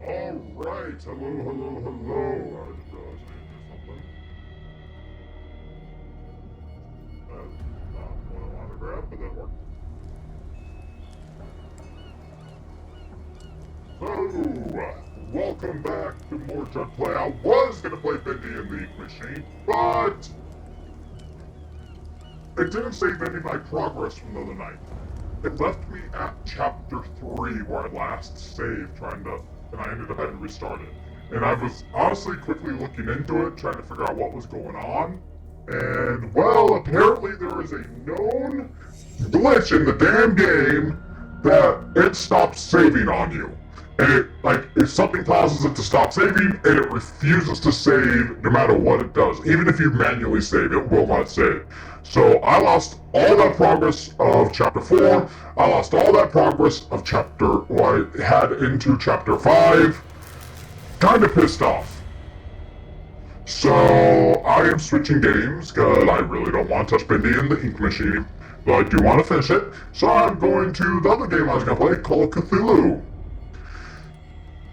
Alright, hello. I just realized I didn't do something. Not what I wanted to grab, but that worked. So, welcome back to more Jug Play. I was gonna play Bendy and the Ink Machine, but it didn't save any of my progress from the other night. It left me at chapter 3 where I last saved, and I ended up having to restart it. And I was honestly quickly looking into it, trying to figure out what was going on. And, well, apparently there is a known glitch in the damn game that it stops saving on you. And if something causes it to stop saving, and it refuses to save no matter what it does. Even if you manually save, it will not save. So I lost all that progress of chapter 4. I lost all that progress of I had into chapter 5. Kinda pissed off. So I am switching games, because I really don't want to touch Bendy and the Ink Machine. But I do want to finish it. So I'm going to the other game I was going to play, called Cthulhu.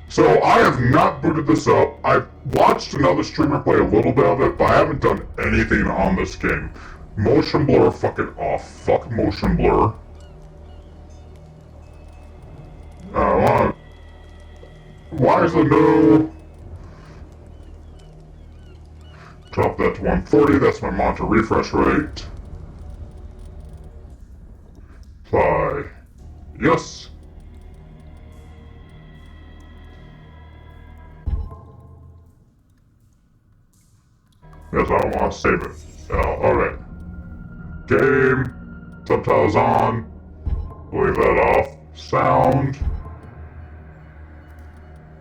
So I have not booted this up. I've watched another streamer play a little bit of it, but I haven't done anything on this game. Motion blur fucking off. Fuck motion blur. Why is it no? Drop that to 140, that's my monitor refresh rate. Apply. Yes. Yes, I don't want to save it. Alright. Game. Subtitles on. Leave that off. Sound.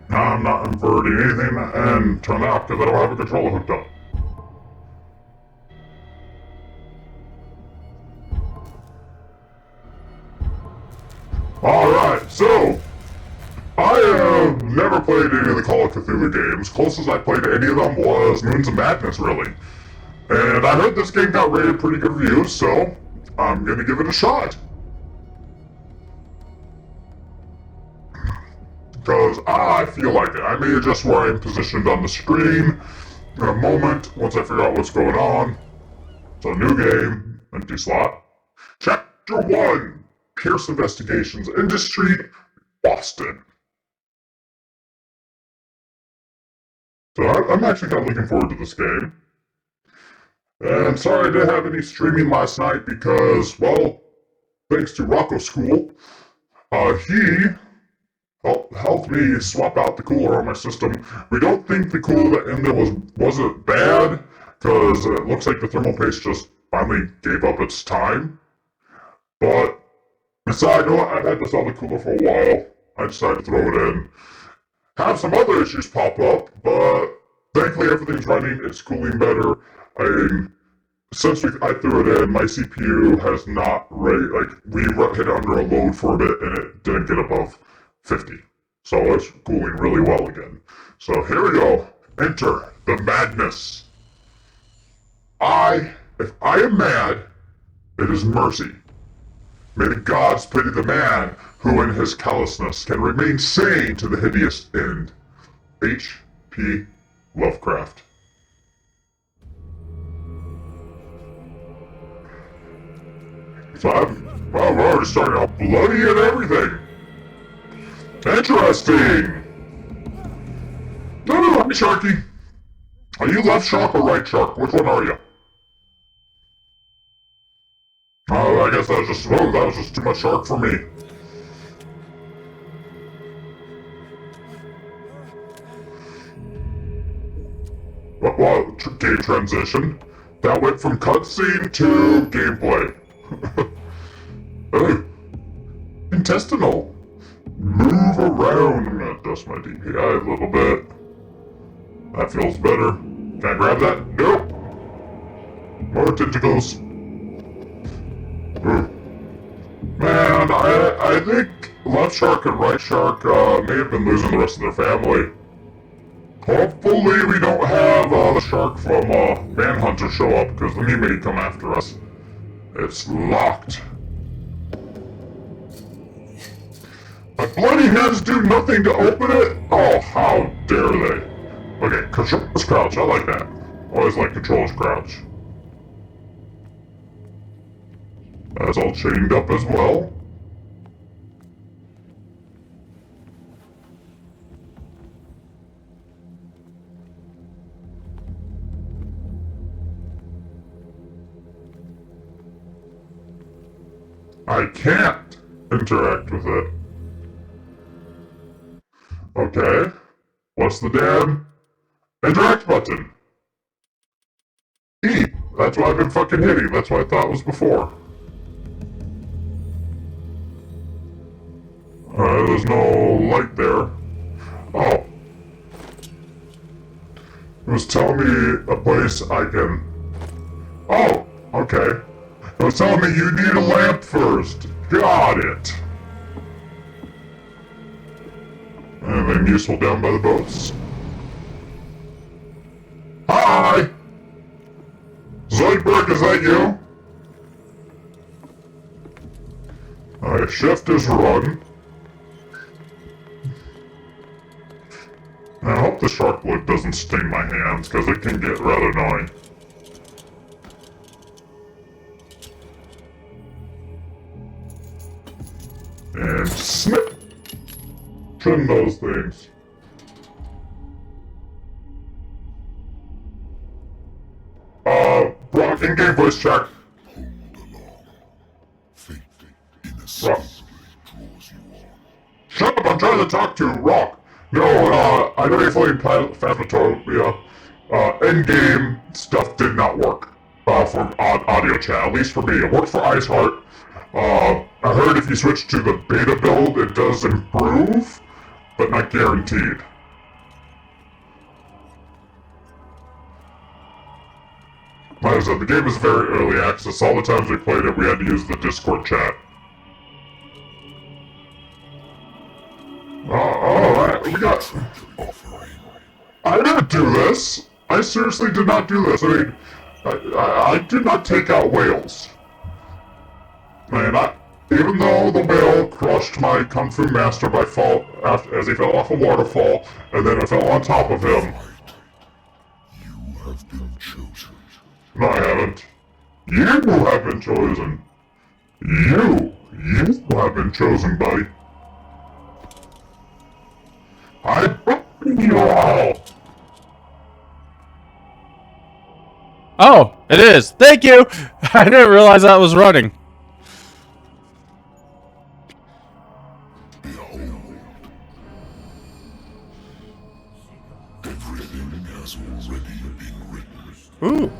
I'm not inverting anything, and turn that off because I don't have a controller hooked up. Alright, so I have never played any of the Call of Cthulhu games. Closest I played to any of them was Moons of Madness, really. And I heard this game got rated pretty good reviews, so I'm gonna give it a shot. Because I feel like it. I may adjust where I'm positioned on the screen in a moment once I figure out what's going on. It's a new game, empty slot. Chapter 1, Pierce Investigations, Industry, Boston. So I'm actually kind of looking forward to this game. And I'm sorry I didn't have any streaming last night because, well, thanks to Rocco School, he helped me swap out the cooler on my system. We don't think the cooler in there wasn't bad, because it looks like the thermal paste just finally gave up its time. But besides, I've had this other cooler for a while. I decided to throw it in. Have some other issues pop up, but thankfully everything's running. It's cooling better. Since I threw it in, my CPU has not we hit under a load for a bit and it didn't get above 50. So it's cooling really well again. So here we go. Enter the madness. If I am mad, it is mercy. May the gods pity the man who in his callousness can remain sane to the hideous end. H.P. Lovecraft. So we're already starting out bloody and everything. Interesting. No, Sharky. Are you left shark or right shark? Which one are you? Oh, I guess that was just too much shark for me. Well, game transition. That went from cutscene to gameplay. Oh, intestinal. Move around. I'm gonna adjust my DPI a little bit. That feels better. Can I grab that? Nope. More tentacles. Ooh. Man, I think left shark and right shark may have been losing the rest of their family. Hopefully we don't have the shark from Manhunter show up, because then he may come after us. It's locked. My bloody hands do nothing to open it? Oh, how dare they. Okay, controller's crouch, I like that. Always like controller's crouch. That's all chained up as well. I can't interact with it. Okay. What's the damn interact button? E. That's what I've been fucking hitting. That's what I thought was before. There's no light there. Oh. It was telling me a place I can... Oh, okay. It was telling me you need a lamp first. Got it. Anything useful down by the boats? Hi! Zoidberg, is that you? My shift is run. I hope the shark blood doesn't stain my hands, because it can get rather annoying. And snip! Trim those things. Brock, in-game voice check. Hold along. Fate innocently draws you on. Shut up, I'm trying to talk to Rock. No, I know you're playing Phasmophobia. In-game stuff did not work for audio chat, at least for me. It worked for Iceheart. I heard if you switch to the beta build, it does improve, but not guaranteed. Like I said, the game is very early access. All the times we played it, we had to use the Discord chat. Alright, we got... I didn't do this! I seriously did not do this. I mean, I did not take out whales. Man, even though the whale crushed my Kung Fu master by fall as he fell off a waterfall, and then I fell on top of him. You have been chosen. No, I haven't. You have been chosen. You have been chosen, buddy. I brought you all. Oh, it is. Thank you. I didn't realize that was running. Behold. Everything has already been written. Ooh.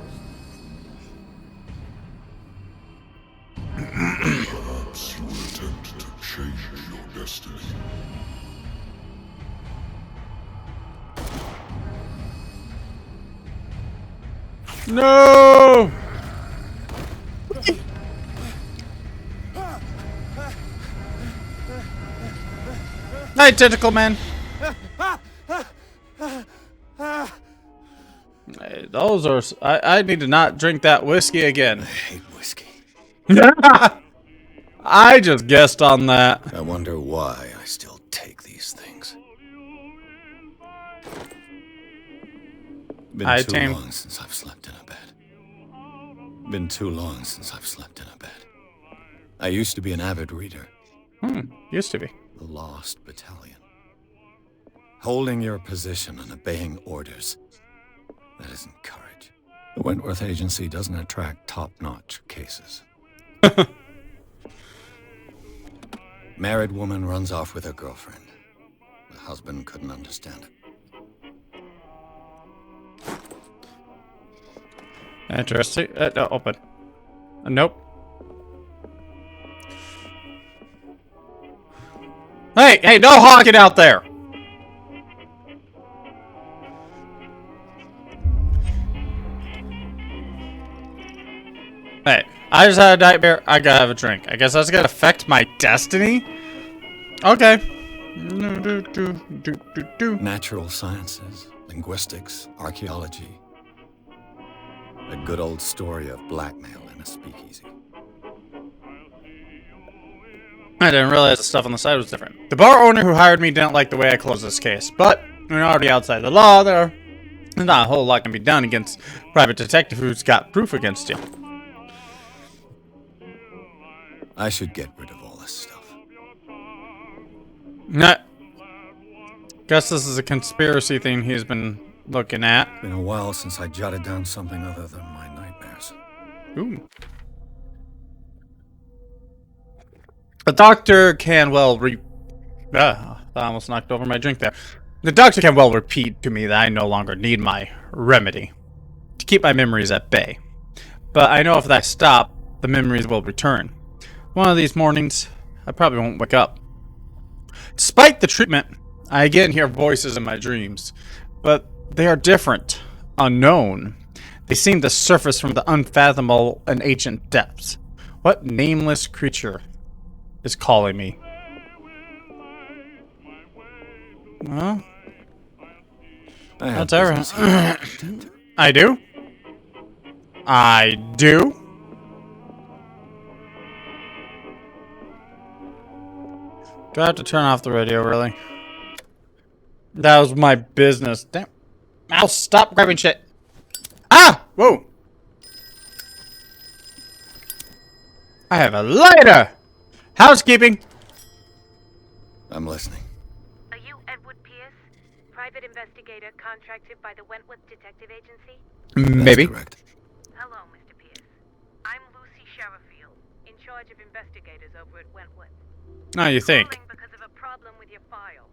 Perhaps you will attempt to change your destiny. No! Night, Tentacle Man. Hey, those are... I need to not drink that whiskey again. I hate whiskey. I just guessed on that. I wonder why I still take these things. Been too long since I've slept in a bed. Been too long since I've slept in a bed. I used to be an avid reader. Used to be. The Lost Battalion. Holding your position and obeying orders. That isn't courage. The Wentworth Agency doesn't attract top-notch cases. Married woman runs off with her girlfriend. The husband couldn't understand it. Interesting. No, open. Nope. Hey, no honking out there! Hey, I just had a nightmare. I gotta have a drink. I guess that's gonna affect my destiny? Okay. Natural sciences, linguistics, archaeology. A good old story of blackmail in a speakeasy. I didn't realize the stuff on the side was different. The bar owner who hired me didn't like the way I closed this case, but we're already outside the law. There's not a whole lot can be done against private detective who's got proof against you. I should get rid of all this stuff. Nah. Guess this is a conspiracy thing he's been looking at. Been a while since I jotted down something other than my nightmares. Ooh. The doctor can well I almost knocked over my drink there. The doctor can well repeat to me that I no longer need my remedy to keep my memories at bay. But I know if I stop, the memories will return. One of these mornings, I probably won't wake up. Despite the treatment, I again hear voices in my dreams, but they are different, unknown. They seem to surface from the unfathomable and ancient depths. What nameless creature is calling me? Well, that's everything. I do? I do? Do I have to turn off the radio, really? That was my business. Damn. I'll stop grabbing shit. Ah! Whoa! I have a lighter! Housekeeping! I'm listening. Are you Edward Pierce, private investigator contracted by the Wentworth Detective Agency? Maybe. That's correct. Hello, Mr. Pierce. I'm Lucy Sherrifield, in charge of investigators over at Wentworth. No, you think. Calling because of a problem with your file.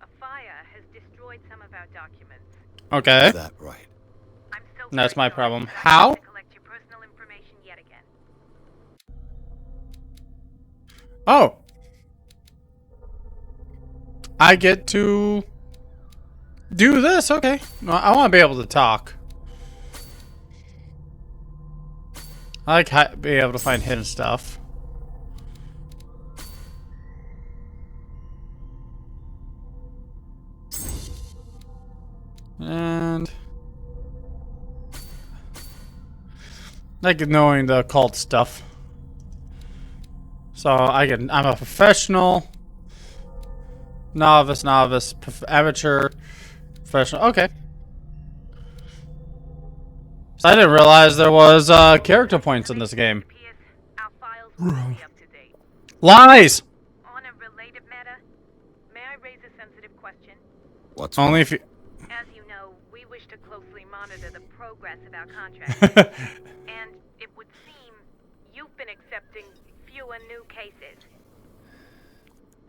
A fire has destroyed some of our documents. Okay. Is that right? I'm so That's very my sorry, problem. but I How? have to collect your personal information yet again. Oh. I get to do this? Okay. Well, I want to be able to talk. I like being able to find hidden stuff. And like knowing the occult stuff. So I'm a professional, novice, amateur, professional. Okay. So I didn't realize there was character points in this game. Pierce, our files will be up to date. Lies. On a related matter, may I raise a sensitive question? What's Only if you. As you know, we wish to closely monitor the progress of our contract. And it would seem you've been accepting fewer new cases.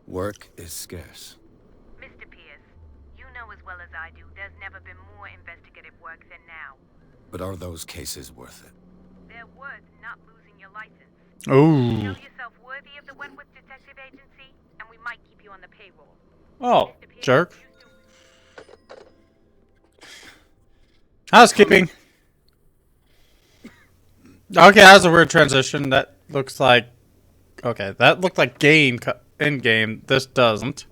Work is scarce. Mr. Pierce, you know as well as I do there's never been more investigative work than now. But are those cases worth it? They're worth not losing your license. Ooh. Show yourself worthy of the Wentworth Detective Agency, and we might keep you on the payroll. Oh, Mr. Pierce, jerk. you still- Housekeeping. Okay, that was a weird transition. That looks like. Okay, that looked like in game. This doesn't.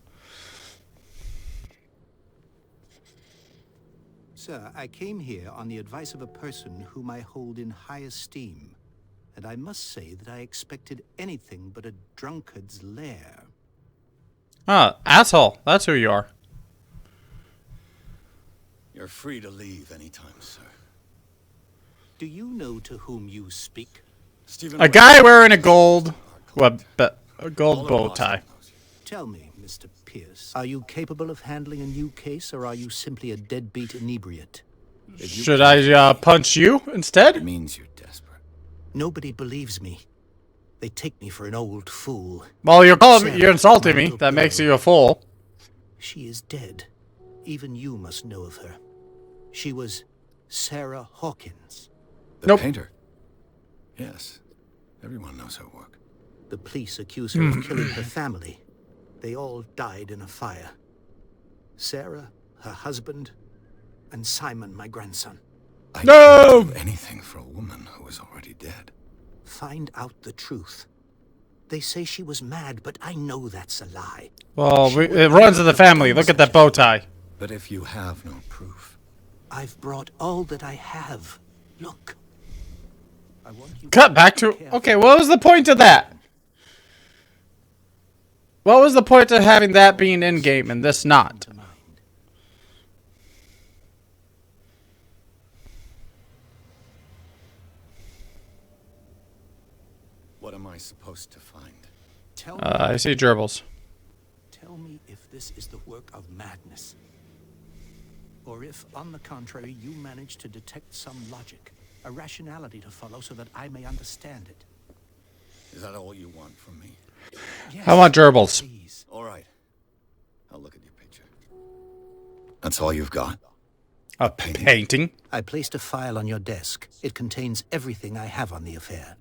Sir, I came here on the advice of a person whom I hold in high esteem, and I must say that I expected anything but a drunkard's lair. Ah, asshole. That's who you are. You're free to leave anytime, sir. Do you know to whom you speak? Stephen A guy wearing a gold bow tie. Tell me, Mr. Pierce, are you capable of handling a new case, or are you simply a deadbeat inebriate? Should I punch you It instead? means you're desperate. Nobody believes me. They take me for an old fool. Well, you're insulting me. That makes you a fool. She is dead. Even you must know of her. She was Sarah Hawkins. The Nope. painter? Yes. Everyone knows her work. The police accuse her of killing her family. They all died in a fire. Sarah, her husband, and Simon, my grandson. I No! can't do anything for a woman who is already dead. Find out the truth. They say she was mad, but I know that's a lie. Well, it runs in the family. Look at that bow tie. But if you have no proof, I've brought all that I have. Look. I want you Cut back to. Okay, what was the point of that? What was the point of having that being in-game and this not? What am I supposed to find? Tell me, I see gerbils. tell me if this is the work of madness. Or if, on the contrary, you manage to detect some logic, a rationality to follow so that I may understand it. Is that all you want from me? Yes, I want gerbils. please. All right. I'll look at your picture. That's all you've got? A painting? I placed a file on your desk. It contains everything I have on the affair.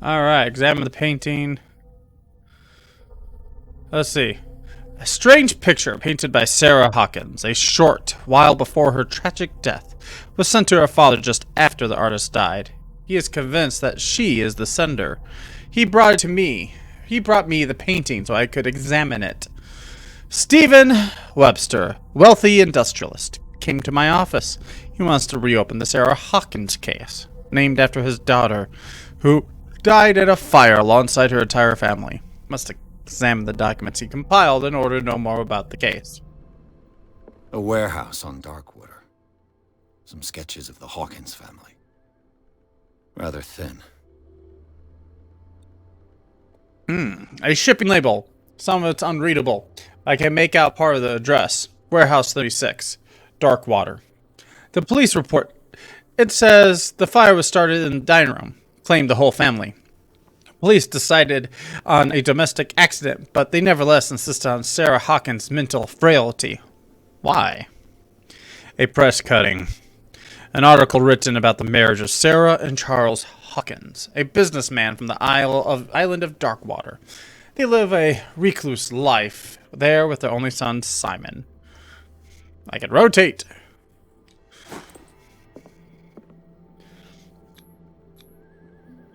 Alright, examine the painting. Let's see. A strange picture painted by Sarah Hawkins, a short while before her tragic death, was sent to her father just after the artist died. He is convinced that she is the sender. He brought it to me. He brought me the painting so I could examine it. Stephen Webster, wealthy industrialist, came to my office. He wants to reopen the Sarah Hawkins case, named after his daughter, who died in a fire alongside her entire family. Must examine the documents he compiled in order to know more about the case. A warehouse on Darkwater. Some sketches of the Hawkins family. Rather thin. A shipping label. Some of it's unreadable. I can make out part of the address. Warehouse 36, Darkwater. The police report. It says the fire was started in the dining room. Claimed the whole family. Police decided on a domestic accident, but they nevertheless insisted on Sarah Hawkins' mental frailty. Why? A press cutting. An article written about the marriage of Sarah and Charles Hawkins, a businessman from the island of Darkwater. They live a recluse life there with their only son, Simon. I can rotate.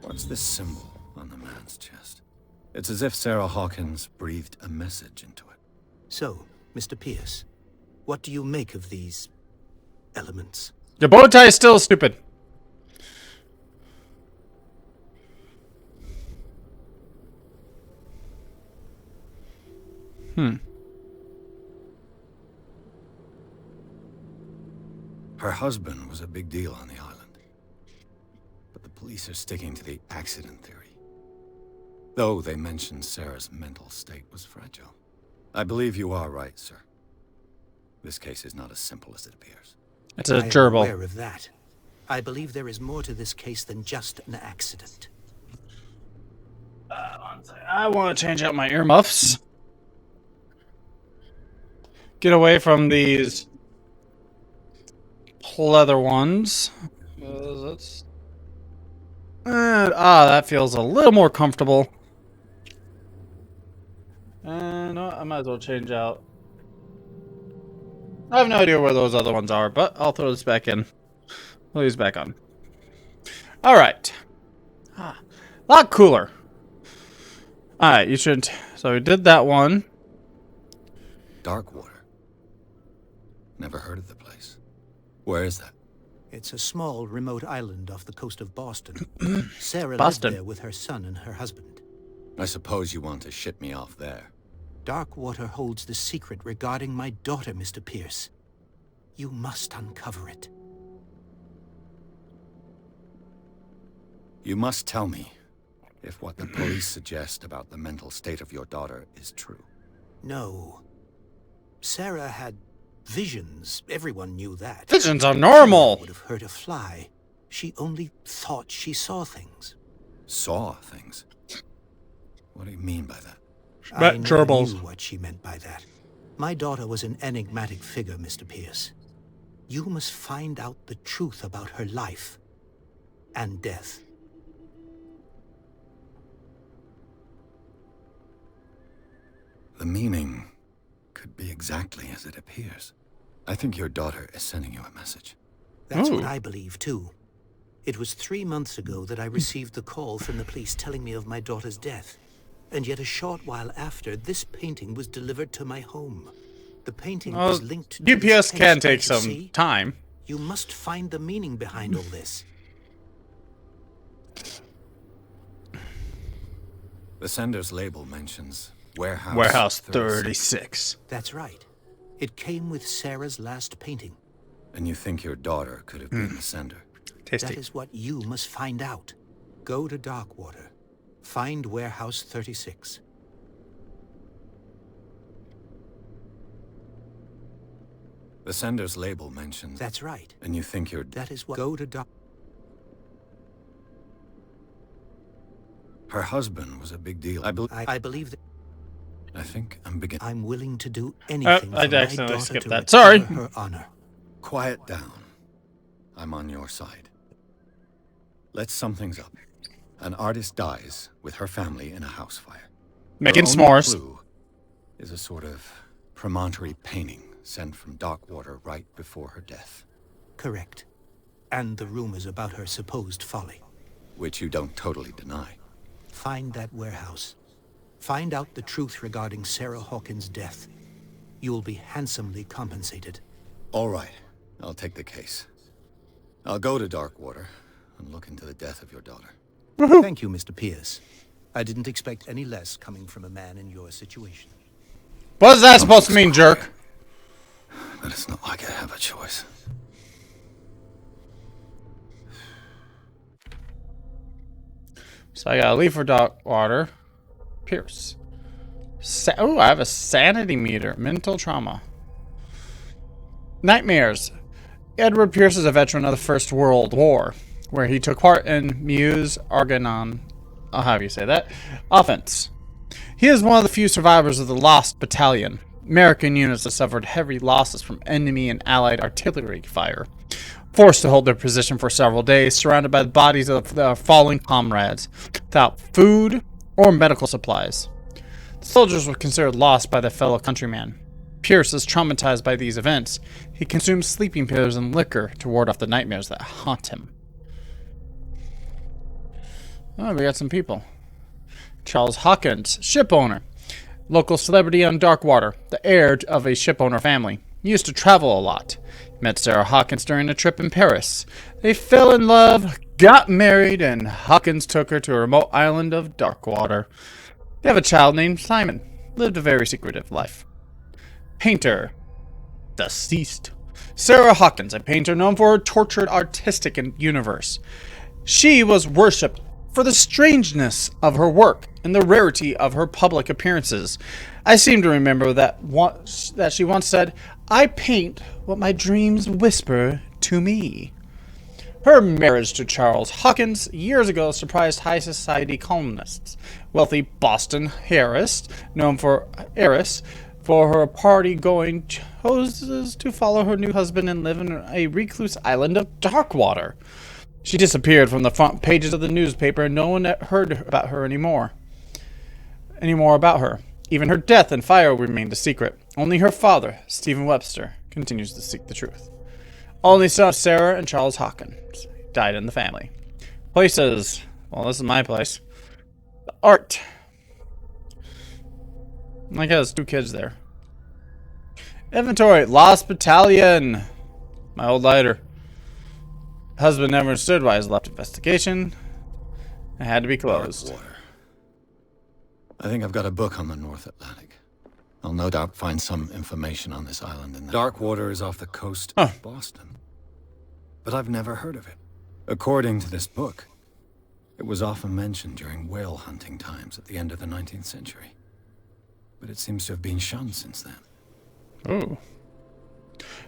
What's this symbol on the man's chest? It's as if Sarah Hawkins breathed a message into it. So, Mr. Pierce, what do you make of these elements? Your bow tie is still stupid. Her husband was a big deal on the island. But the police are sticking to the accident theory. Though they mentioned Sarah's mental state was fragile. I believe you are right, sir. This case is not as simple as it appears. It's a I am gerbil. aware of that. I believe there is more to this case than just an accident. I want to change out my earmuffs. Get away from these leather ones. That feels a little more comfortable. No, I might as well change out. I have no idea where those other ones are, but I'll throw this back in. Put these back on. Alright. A lot cooler. Alright, you should... So we did that one. Darkwater. Never heard of the place. Where is that? It's a small, remote island off the coast of Boston. Sarah Boston. lived there with her son and her husband. I suppose you want to ship me off there. Darkwater holds the secret regarding my daughter, Mr. Pierce. You must uncover it. You must tell me if what the police suggest about the mental state of your daughter is true. No. Sarah had visions. Everyone knew that. Visions are normal. Would have hurt a fly. She only thought she saw things. Saw things? What do you mean by that? I never gerbils. knew what she meant by that. My daughter was an enigmatic figure, Mr. Pierce. You must find out the truth about her life and death. The meaning could be exactly as it appears. I think your daughter is sending you a message. That's what Ooh. I believe, too. It was 3 months ago that I received the call from the police telling me of my daughter's death. And yet a short while after, this painting was delivered to my home. The painting Well, is linked to this UPS can case, take don't you some see? time. You must find the meaning behind all this. The sender's label mentions Warehouse, Warehouse 36. 36. That's right. It came with Sarah's last painting. And you think your daughter could have been the sender? Tasty. That is what you must find out. Go to Darkwater. Find Warehouse 36. The sender's label mentions... That's right. And you think your... That is what... Go to Dark... Her husband was a big deal. I believe that I think I'm beginning... I'm willing to do anything I'd for my accidentally daughter skipped to that. recover Sorry. her honor. Quiet down. I'm on your side. Let's sum things up. An artist dies with her family in a house fire. Making Her only s'mores. clue is a sort of promontory painting sent from Darkwater right before her death, Correct. And the rumors about her supposed folly. which you don't totally deny. Find that warehouse. Find out the truth regarding Sarah Hawkins' death. You will be handsomely compensated. All right, I'll take the case. I'll go to Darkwater and look into the death of your daughter. Thank you, Mr. Pierce. I didn't expect any less coming from a man in your situation. What is that supposed to mean, jerk? But it's not like I have a choice. So I gotta leave for Darkwater. Pierce. Oh, I have a sanity meter. Mental trauma. Nightmares. Edward Pierce is a veteran of the First World War, where he took part in Meuse Argonne, however you say that, offense. He is one of the few survivors of the Lost Battalion, American units that suffered heavy losses from enemy and allied artillery fire. Forced to hold their position for several days, surrounded by the bodies of their fallen comrades, without food or medical supplies. The soldiers were considered lost by their fellow countrymen. Pierce is traumatized by these events. He consumes sleeping pills and liquor to ward off the nightmares that haunt him. Oh, we got some people. Charles Hawkins, ship owner. Local celebrity on Darkwater, the heir of a ship owner family. He used to travel a lot. Met Sarah Hawkins during a trip in Paris. They fell in love, got married, and Hawkins took her to a remote island of Darkwater. They have a child named Simon. Lived a very secretive life. Painter. Deceased. Sarah Hawkins, a painter known for her tortured artistic universe. She was worshipped for the strangeness of her work and the rarity of her public appearances. I seem to remember that she once said, "I paint what my dreams whisper to me." Her marriage to Charles Hawkins years ago surprised high society columnists. Wealthy Boston heiress, known for her party-going, chooses to follow her new husband and live in a recluse island of Darkwater. She disappeared from the front pages of the newspaper, and no one heard about her anymore about her. Even her death and fire remained a secret. Only her father, Stephen Webster, continues to seek the truth. Only son of Sarah and Charles Hawkins died in the family. Places. Well, this is my place. The art. Like has 2 kids there. Inventory. Lost Battalion. My old lighter. Husband never understood why his left investigation. It had to be closed. Darkwater. I think I've got a book on the North Atlantic. I'll no doubt find some information on this island in there. Darkwater is off the coast of Boston. But I've never heard of it. According to this book, it was often mentioned during whale hunting times at the end of the 19th century. But it seems to have been shunned since then. Ooh.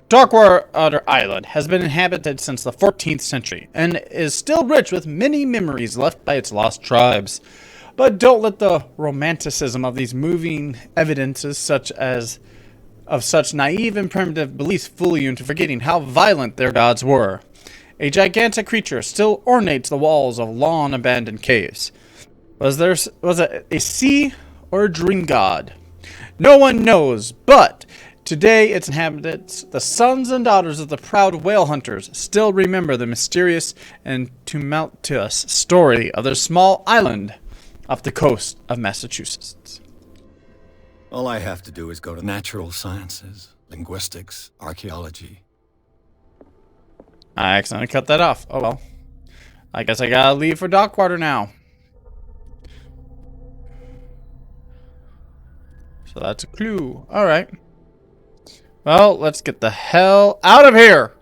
Darkwater Island has been inhabited since the 14th century and is still rich with many memories left by its lost tribes. But don't let the romanticism of these moving evidences such naive and primitive beliefs fool you into forgetting how violent their gods were. A gigantic creature still ornates the walls of long-abandoned caves. Was it a sea or a dream god? No one knows, but today its inhabitants, the sons and daughters of the proud whale hunters, still remember the mysterious and tumultuous story of their small island off the coast of Massachusetts. All I have to do is go to natural sciences, linguistics, archaeology. I accidentally cut that off. Oh well. I guess I gotta leave for Darkwater now. So that's a clue. Alright. Well, let's get the hell out of here!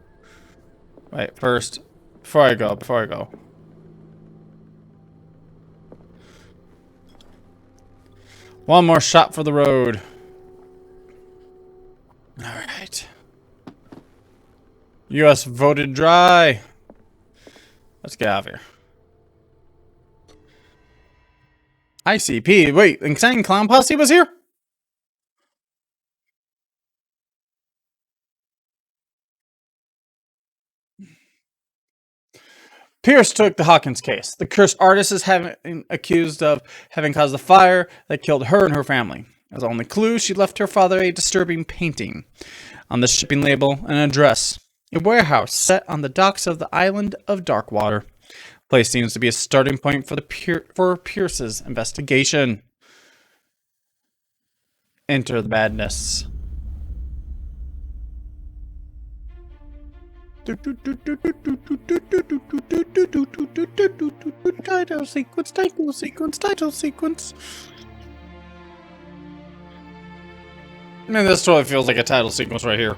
Wait, first, before I go. One more shot for the road. Alright. US voted dry. Let's get out of here. ICP. Wait, Insane Clown Posse was here? Pierce took the Hawkins case. The cursed artist is accused of having caused the fire that killed her and her family. As only clue, she left her father a disturbing painting. On the shipping label, an address. A warehouse set on the docks of the island of Darkwater. Place seems to be a starting point for Pierce's investigation. Enter the madness. Title sequence. Man, this totally feels like a title sequence right here.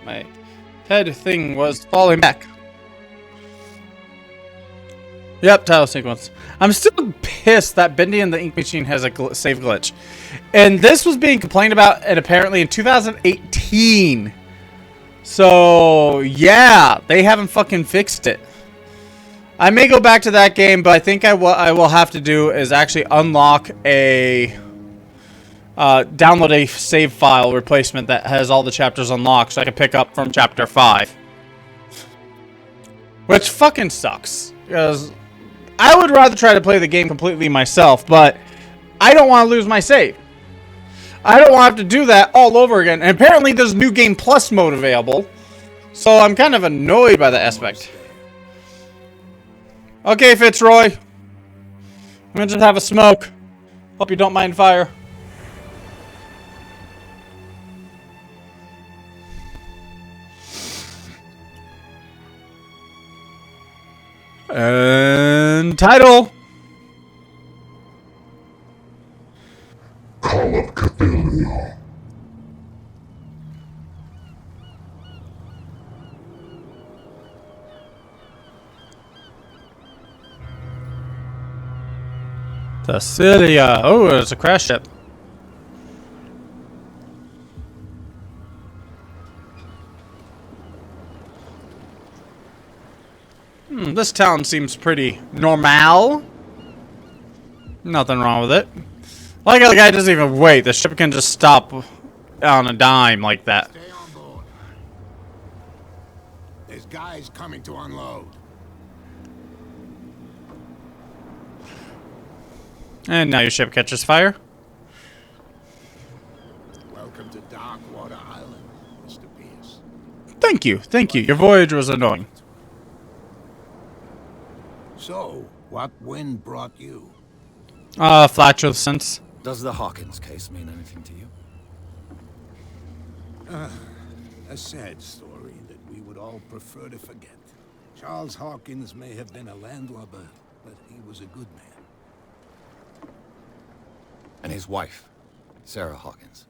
My head thing was falling back. Yep, title sequence. I'm still pissed that Bendy and the Ink Machine has a save glitch. And this was being complained about, and apparently in 2018. So, yeah, they haven't fucking fixed it. I may go back to that game, but I think I will have to do is actually unlock a... download a save file replacement that has all the chapters unlocked so I can pick up from chapter 5. Which fucking sucks. Because I would rather try to play the game completely myself, but I don't want to lose my save. I don't want to have to do that all over again. And apparently there's New Game Plus mode available. So I'm kind of annoyed by that aspect. Okay, Fitzroy. I'm gonna just have a smoke. Hope you don't mind fire. And title. Call of Cthulhu. Cecilia. Oh, it's a crash ship. This town seems pretty normal. Nothing wrong with it. Like how the guy doesn't even wait. The ship can just stop on a dime like that. Stay on board. There's guys coming to unload. And now your ship catches fire. Welcome to Darkwater Island, Mr. Pierce. Thank you. Thank you. Your voyage was annoying. So, what wind brought you? Flatulence. Does the Hawkins case mean anything to you? A sad story that we would all prefer to forget. Charles Hawkins may have been a landlubber, but he was a good man. And his wife, Sarah Hawkins.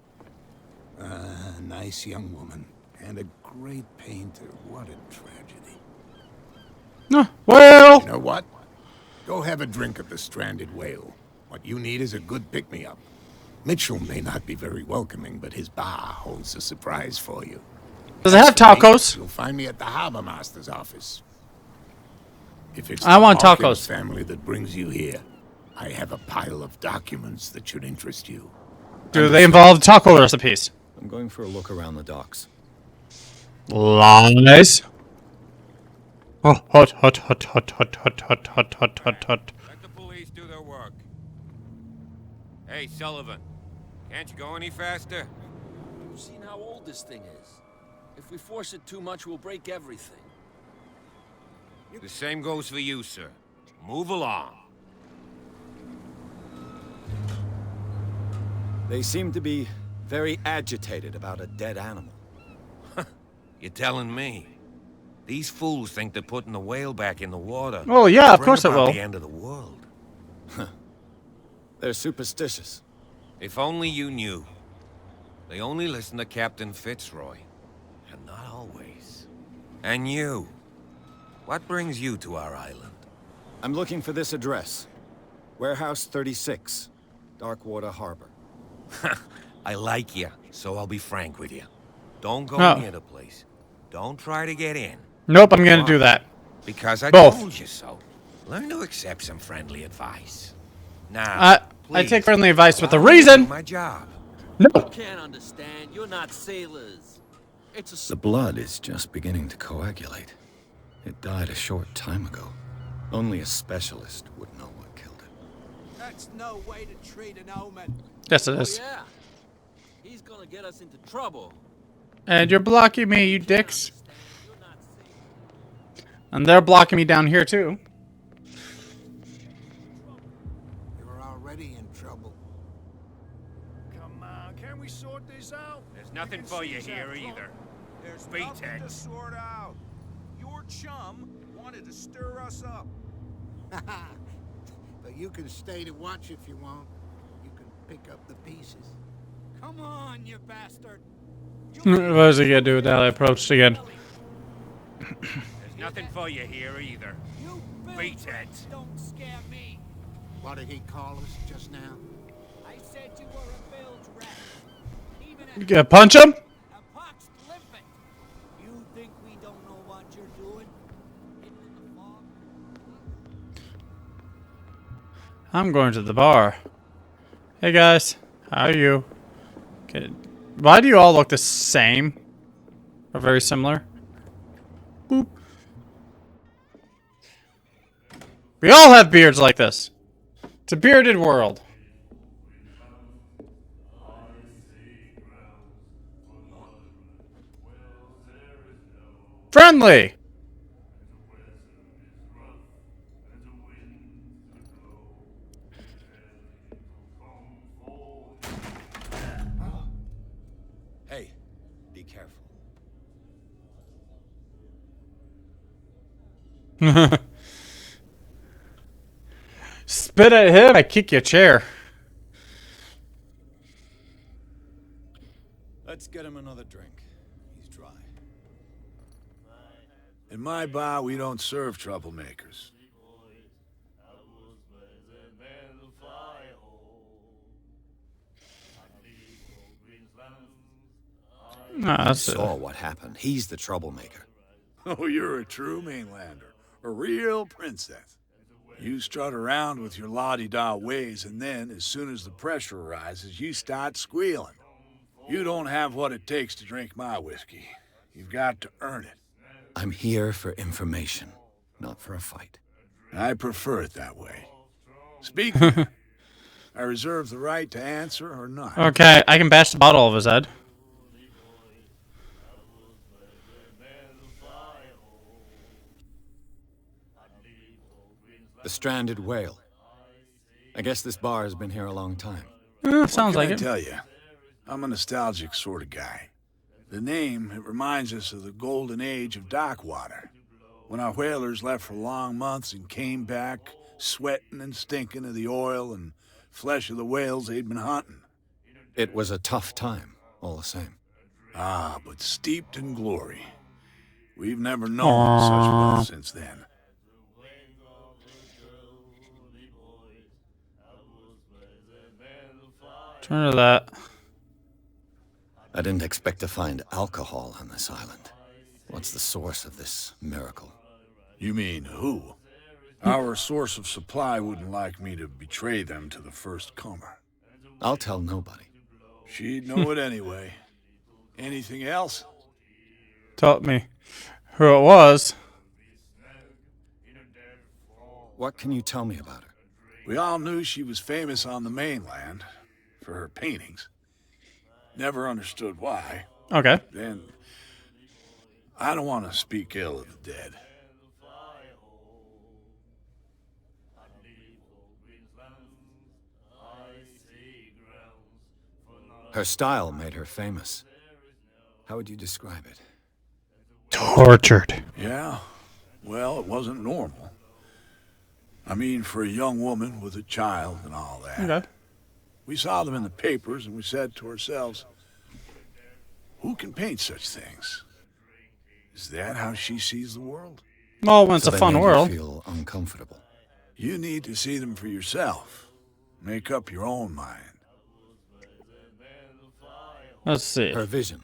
A nice young woman, and a great painter. What a tragedy. Well, You know what? Go have a drink at the Stranded Whale. What you need is a good pick-me-up. Mitchell may not be very welcoming, but his bar holds a surprise for you. does it have tacos? You'll find me at the harbor master's office. If it's I the want Hawkins tacos. family that brings you here, I have a pile of documents that should interest you. Do they involve taco recipes? I'm going for a look around the docks. Lies. Oh, hot. Let the police do their work. Hey, Sullivan. Can't you go any faster? You've seen how old this thing is. If we force it too much, we'll break everything. The same goes for you, sir. Move along. They seem to be very agitated about a dead animal. You're telling me? These fools think they're putting the whale back in the water. Oh, yeah, of Bring course it about will. the end of the world. They're superstitious. If only you knew. They only listen to Captain Fitzroy. And not always. And you. What brings you to our island? I'm looking for this address. Warehouse 36, Darkwater Harbor. I like you, so I'll be frank with you. Don't go Oh. near the place. Don't try to get in. Nope, I'm gonna do that. Because I Both. told you so. Learn to accept some friendly advice. Now, I please, take friendly advice with a allow me to reason. do my job. No. Can't understand. You're not sailors. It's The blood is just beginning to coagulate. It died a short time ago. Only a specialist would know what killed it. That's no way to treat an omen. Yes, it Oh, is. yeah. He's gonna get us into trouble. And you're blocking me, you dicks. You're not sailors. And they're blocking me down here too. You're already in trouble. Come on, can we sort this out? There's nothing for you here either. There's Beat nothing it. to sort out. Your chum wanted to stir us up. But you can stay to watch if you want. You can pick up the pieces. Come on, you bastard. What is he gonna do with that? I approached again. There's nothing for you here either. You Beat it. don't scare me. What did he call us just now? I said you were a bilge rat. Even You gonna punch him? a poxed limpet. You think we don't know what you're doing? Hidden in the fog? I'm going to the bar. Hey guys, how are you? Okay. Why do you all look the same? Or very similar? Boop. We all have beards like this. It's a bearded world. Friendly! Hey, be careful. Spit at him, I kick your chair. Let's get him another drink. He's dry. In my bar, we don't serve troublemakers. That's Saw what happened. He's the troublemaker. Oh, you're a true mainlander. A real princess. You strut around with your la-di-da ways, and then, as soon as the pressure arises, you start squealing. You don't have what it takes to drink my whiskey. You've got to earn it. I'm here for information, not for a fight. I prefer it that way. Speaking, I reserve the right to answer or not. Okay, I can bash the bottle of his head. The stranded whale. I guess this bar has been here a long time. Sounds like I it. tell you, I'm a nostalgic sort of guy. The name, it reminds us of the golden age of Darkwater, when our whalers left for long months and came back sweating and stinking of the oil and flesh of the whales they'd been hunting. It was a tough time, all the same. Ah, but steeped in glory. We've never known such wealth since then. Turn to that. I didn't expect to find alcohol on this island. What's the source of this miracle? You mean who? Our source of supply wouldn't like me to betray them to the first comer. I'll tell nobody. She'd know it anyway. Anything else? Taught me who it was. What can you tell me about her? We all knew she was famous on the mainland for her paintings. Never understood why. Okay. Then, I don't want to speak ill of the dead. Her style made her famous. How would you describe it? Tortured. Yeah? Well, it wasn't normal. I mean, for a young woman with a child and all that. Okay. We saw them in the papers, and we said to ourselves, who can paint such things? Is that how she sees the world? Well, when it's So a they fun made you world. feel uncomfortable. You need to see them for yourself. Make up your own mind. Let's see. Her vision.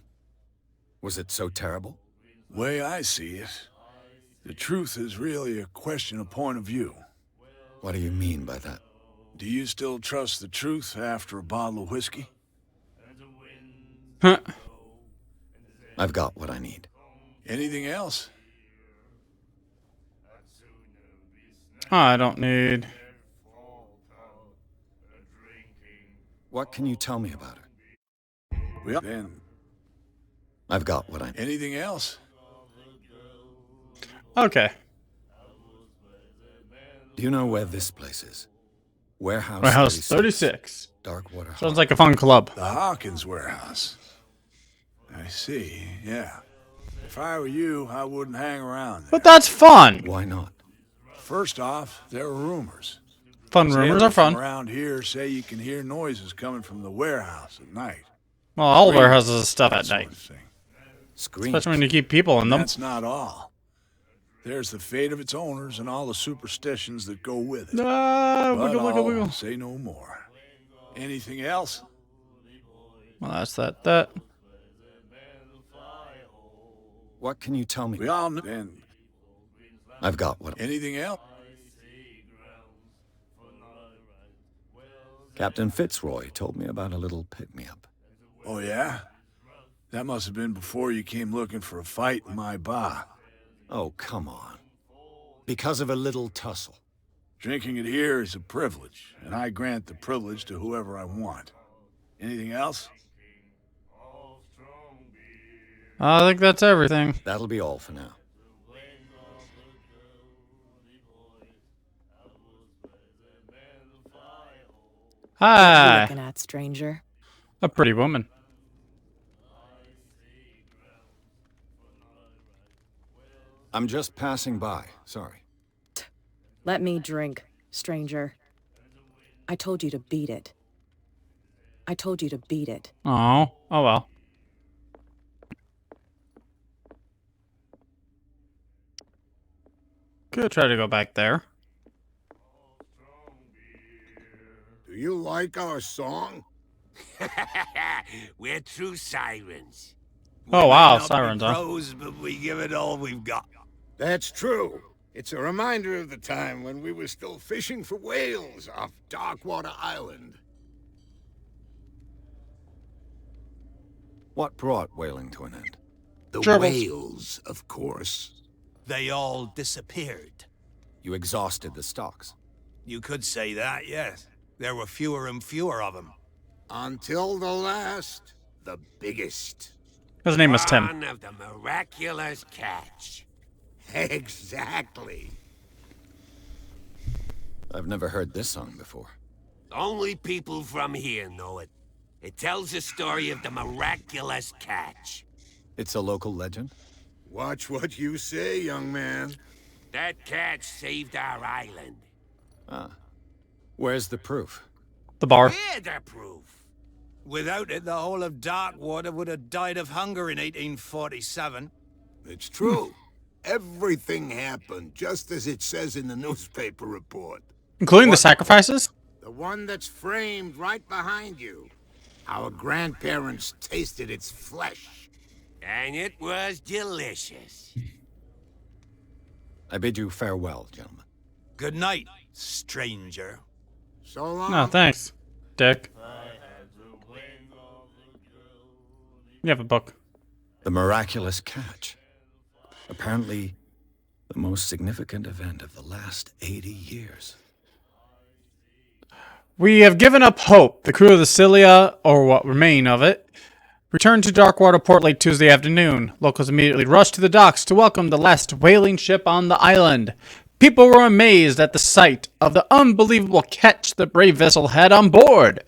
Was it so terrible? Way I see it, the truth is really a question of point of view. What do you mean by that? Do you still trust the truth after a bottle of whiskey? Huh. I've got what I need. Anything else? I don't need. What can you tell me about her? Well, then, I've got what I need. anything else? Okay. Do you know where this place is? Warehouse, Warehouse 36. 36. Darkwater. Sounds like a fun club. The Hawkins warehouse. I see, yeah. If I were you, I wouldn't hang around there. But that's fun. Why not? First off, there are rumors. Fun rumors are fun. Around here say you can hear noises coming from the warehouse at night. Well, all warehouses have stuff at night. Screams. Especially when you keep people in them. That's not all. There's the fate of its owners and all the superstitions that go with it. Ah, But wiggle, wiggle, wiggle. I'll say no more. Anything else? Well, that's that. What can you tell me? We all know. And I've got what. anything else? Captain Fitzroy told me about a little pick-me-up. Oh, yeah? That must have been before you came looking for a fight in my bar. Oh, come on. Because of a little tussle. Drinking it here is a privilege, and I grant the privilege to whoever I want. Anything else? I think that's everything. That'll be all for now. What you Hi. looking at, stranger? A pretty woman. I'm just passing by. Sorry. Let me drink, stranger. I told you to beat it. I told you to beat it. Oh well. Could try to go back there. Do you like our song? We're true sirens. Oh wow, sirens, huh? Pros, but we give it all we've got. That's true. It's a reminder of the time when we were still fishing for whales off Darkwater Island. What brought whaling to an end? The Gerbils. whales, of course. They all disappeared. You exhausted the stocks. You could say that, yes. There were fewer and fewer of them. Until the last, the biggest. His name is Tim. One of the miraculous catch. Exactly. I've never heard this song before. Only people from here know it. It tells the story of the miraculous catch. It's a local legend? Watch what you say, young man. That catch saved our island. Ah. Where's the proof? The bar. We're the proof. Without it, the whole of Darkwater would have died of hunger in 1847. It's true. Everything happened just as it says in the newspaper report. Including the sacrifices? The one that's framed right behind you. Our grandparents tasted its flesh. And it was delicious. I bid you farewell, gentlemen. Good night, stranger. So long. No, thanks, Dick. You have a book. The miraculous catch. Apparently, the most significant event of the last 80 years. We have given up hope. The crew of the Cilia, or what remain of it, returned to Darkwater Port late Tuesday afternoon. Locals immediately rushed to the docks to welcome the last whaling ship on the island. People were amazed at the sight of the unbelievable catch the brave vessel had on board,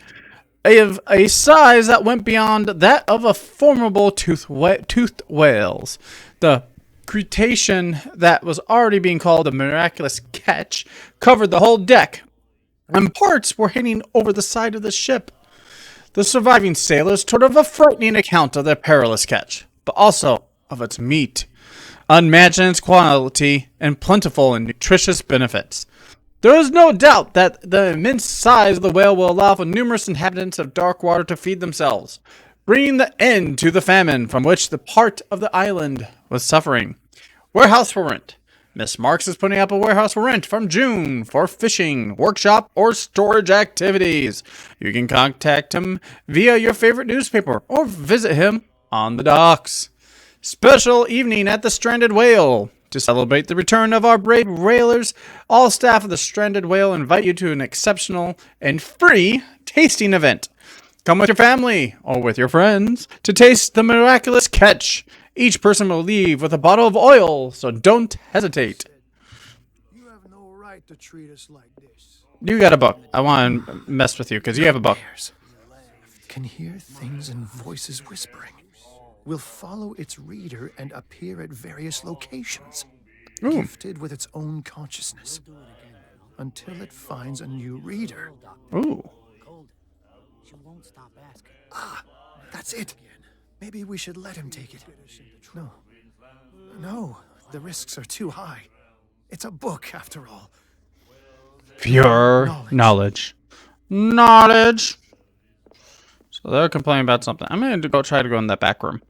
of a size that went beyond that of a formidable toothed whales. The crustacean that was already being called the miraculous catch covered the whole deck, and parts were hanging over the side of the ship. The surviving sailors told of a frightening account of their perilous catch, but also of its meat, unmatched in its quality and plentiful in nutritious benefits. There is no doubt that the immense size of the whale will allow for numerous inhabitants of dark water to feed themselves, bringing the end to the famine from which the part of the island was suffering. Warehouse for rent. Miss Marks is putting up a warehouse for rent from June for fishing, workshop, or storage activities. You can contact him via your favorite newspaper or visit him on the docks. Special evening at the Stranded Whale. To celebrate the return of our brave whalers, all staff of the Stranded Whale invite you to an exceptional and free tasting event. Come with your family or with your friends to taste the miraculous catch. Each person will leave with a bottle of oil, so don't hesitate. You have no right to treat us like this. You got a book. I want to mess with you because you have a book. Can hear things and voices whispering. Will follow its reader and appear at various locations. Ooh. Gifted with its own consciousness. Until it finds a new reader. Ooh. Ah, that's it. Maybe we should let him take it. No, the risks are too high. It's a book, after all. Pure knowledge. Knowledge. So they're complaining about something. I'm going to go try to go in that back room.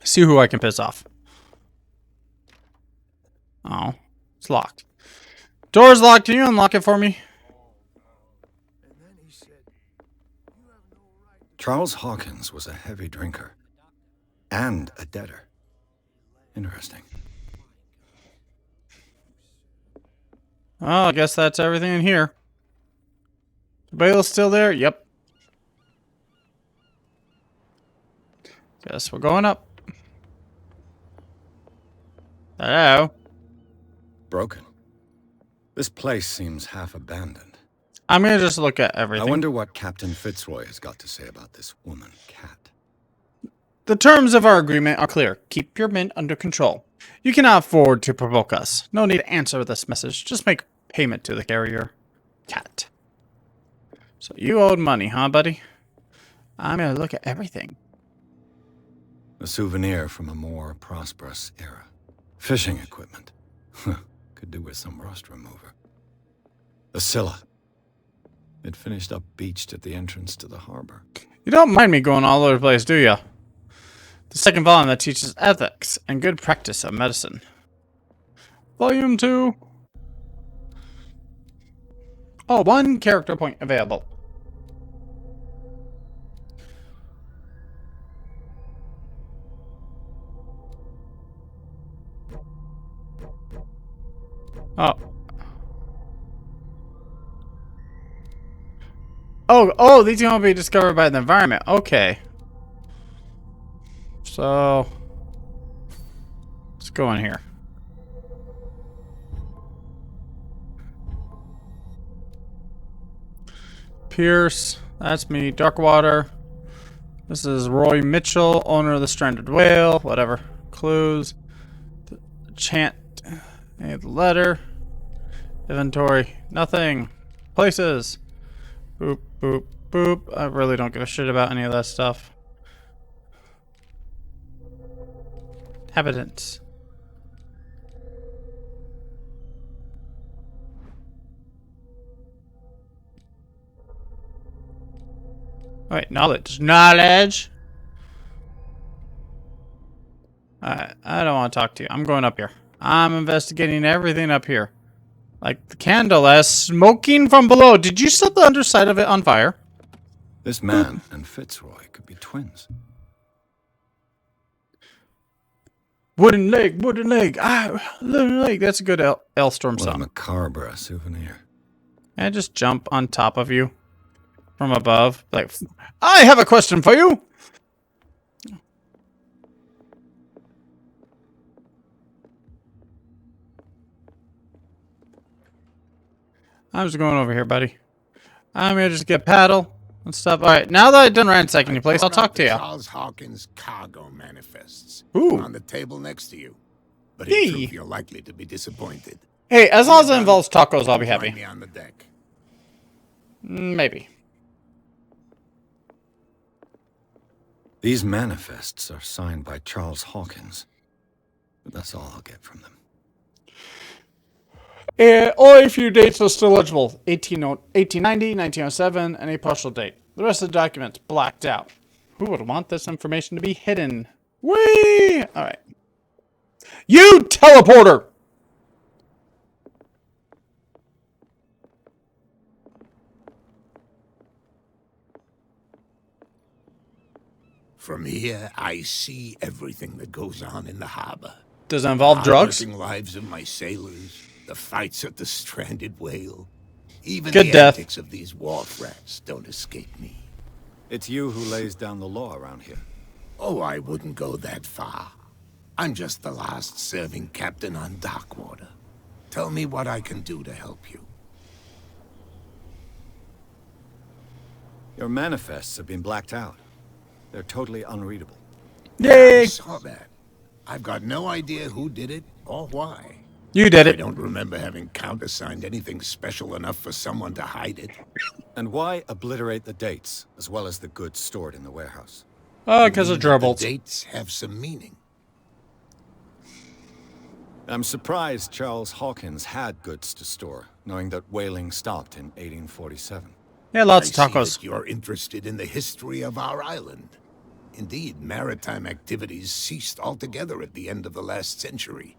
See who I can piss off. Oh, it's locked. Door's locked. Can you unlock it for me? Charles Hawkins was a heavy drinker. And a debtor. Interesting. Oh, I guess that's everything in here. The bailiff's still there? Yep. Guess we're going up. Hello? Broken. This place seems half abandoned. I'm gonna just look at everything. I wonder what Captain Fitzroy has got to say about this woman, Cat. The terms of our agreement are clear. Keep your men under control. You cannot afford to provoke us. No need to answer this message. Just make payment to the carrier. Cat. So you owed money, huh, buddy? I'm gonna look at everything. A souvenir from a more prosperous era. Fishing equipment. Could do with some rust remover. A Scylla. It finished up beached at the entrance to the harbor. You don't mind me going all over the place, do ya? The second volume that teaches ethics and good practice of medicine. Volume 2. Oh, 1 character point available. Oh. Oh, these can all be discovered by the environment. Okay. So, let's go in here. Pierce, that's me. Darkwater. This is Roy Mitchell, owner of the Stranded Whale. Whatever. Clues. The chant. And the letter. Inventory. Nothing. Places. Boop, boop, boop. I really don't give a shit about any of that stuff. Inhabitants. Wait, knowledge. Knowledge! Alright, I don't want to talk to you. I'm going up here. I'm investigating everything up here. Like the candle as smoking from below. Did you set the underside of it on fire? This man and Fitzroy could be twins. Wooden leg, wooden leg. Ah, wooden leg. That's a good Elstorm What a song. macabre souvenir. Can I just jump on top of you from above? Like, I have a question for you. I'm just going over here, buddy. I'm gonna just get paddle and stuff. All right, now that I've done ransacking your place, I'll talk to you. Charles Hawkins' cargo manifests. Ooh. On the table next to you. But Hey. in truth, you're likely to be disappointed. Hey, as long as it involves tacos, I'll be happy. Find me on the deck. Maybe. These manifests are signed by Charles Hawkins, but that's all I'll get from them. Only a few dates are still legible. 1890, 1907, and a partial date. The rest of the documents blacked out. Who would want this information to be hidden? Whee! Alright. You teleporter! From here, I see everything that goes on in the harbor. Does it involve drugs? The lives of my sailors, the fights at the stranded whale. Even Good the death. antics of these wharf rats don't escape me. It's you who lays down the law around here. Oh, I wouldn't go that far. I'm just the last serving captain on Darkwater. Tell me what I can do to help you. Your manifests have been blacked out. They're totally unreadable. Yay! I saw that. I've got no idea who did it or why. You did it. I don't remember having countersigned anything special enough for someone to hide it. And why obliterate the dates, as well as the goods stored in the warehouse? Oh, because of dribbles. The dates have some meaning. I'm surprised Charles Hawkins had goods to store, knowing that whaling stopped in 1847. Yeah, lots of I see tacos. that you're interested in the history of our island. Indeed, maritime activities ceased altogether at the end of the last century.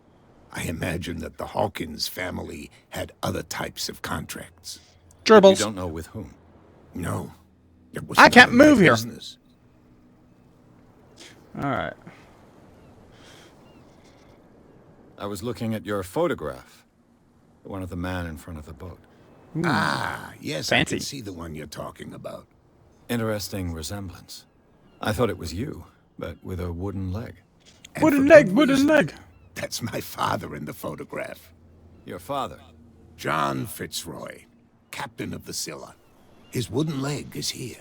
I imagine that the Hawkins family had other types of contracts. Gerbils. You don't know with whom? No. It was I none can't of my move here. business. Alright. I was looking at your photograph. The one of the man in front of the boat. Ah, yes, Fancy. I can see the one you're talking about. Interesting resemblance. I thought it was you, but with a wooden leg. And Wooden for leg, good wooden reason. leg. That's my father in the photograph. Your father? John Fitzroy, captain of the Scylla. His wooden leg is here.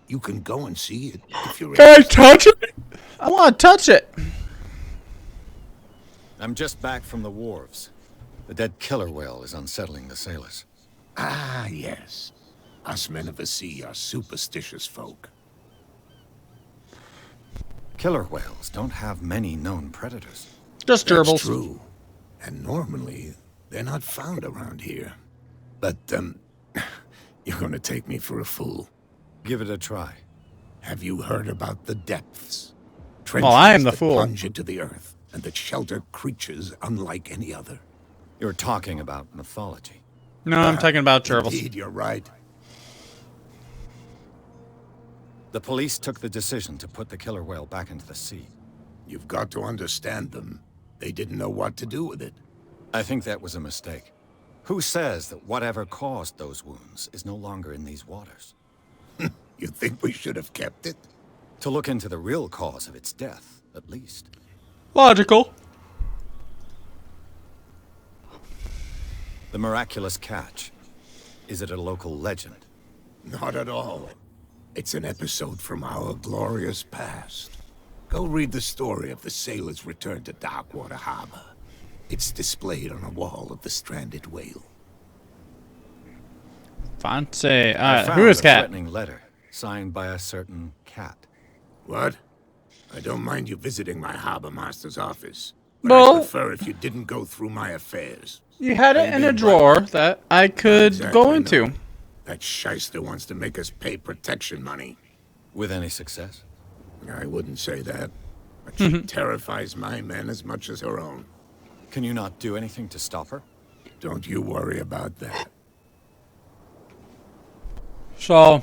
You can go and see it if you're Can I touch it? I want to touch it. I'm just back from the wharves. The dead killer whale is unsettling the sailors. Ah, yes. Us men of the sea are superstitious folk. Killer whales don't have many known predators. Just That's gerbils. true. And normally, they're not found around here. But, you're gonna take me for a fool. Give it a try. Have you heard about the depths? Well, I am the that fool. plunge into the earth, and that shelter creatures unlike any other. You're talking about mythology. No, I'm talking about gerbils. Indeed, you're right. The police took the decision to put the killer whale back into the sea. You've got to understand them. They didn't know what to do with it. I think that was a mistake. Who says that whatever caused those wounds is no longer in these waters? You think we should have kept it? To look into the real cause of its death, at least. Logical. The miraculous catch. Is it a local legend? Not at all. It's an episode from our glorious past. Go read the story of the sailor's return to Darkwater Harbor. It's displayed on a wall of the stranded whale. Fancy. I Who found is a Cat? threatening letter, signed by a certain cat. What? I don't mind you visiting my harbor master's office. But Well- I prefer if you didn't go through my affairs. You had it in a Maybe, drawer that I could Exactly, go no. into. That shyster wants to make us pay protection money. With any success? I wouldn't say that. But she terrifies my men as much as her own. Can you not do anything to stop her? Don't you worry about that. So,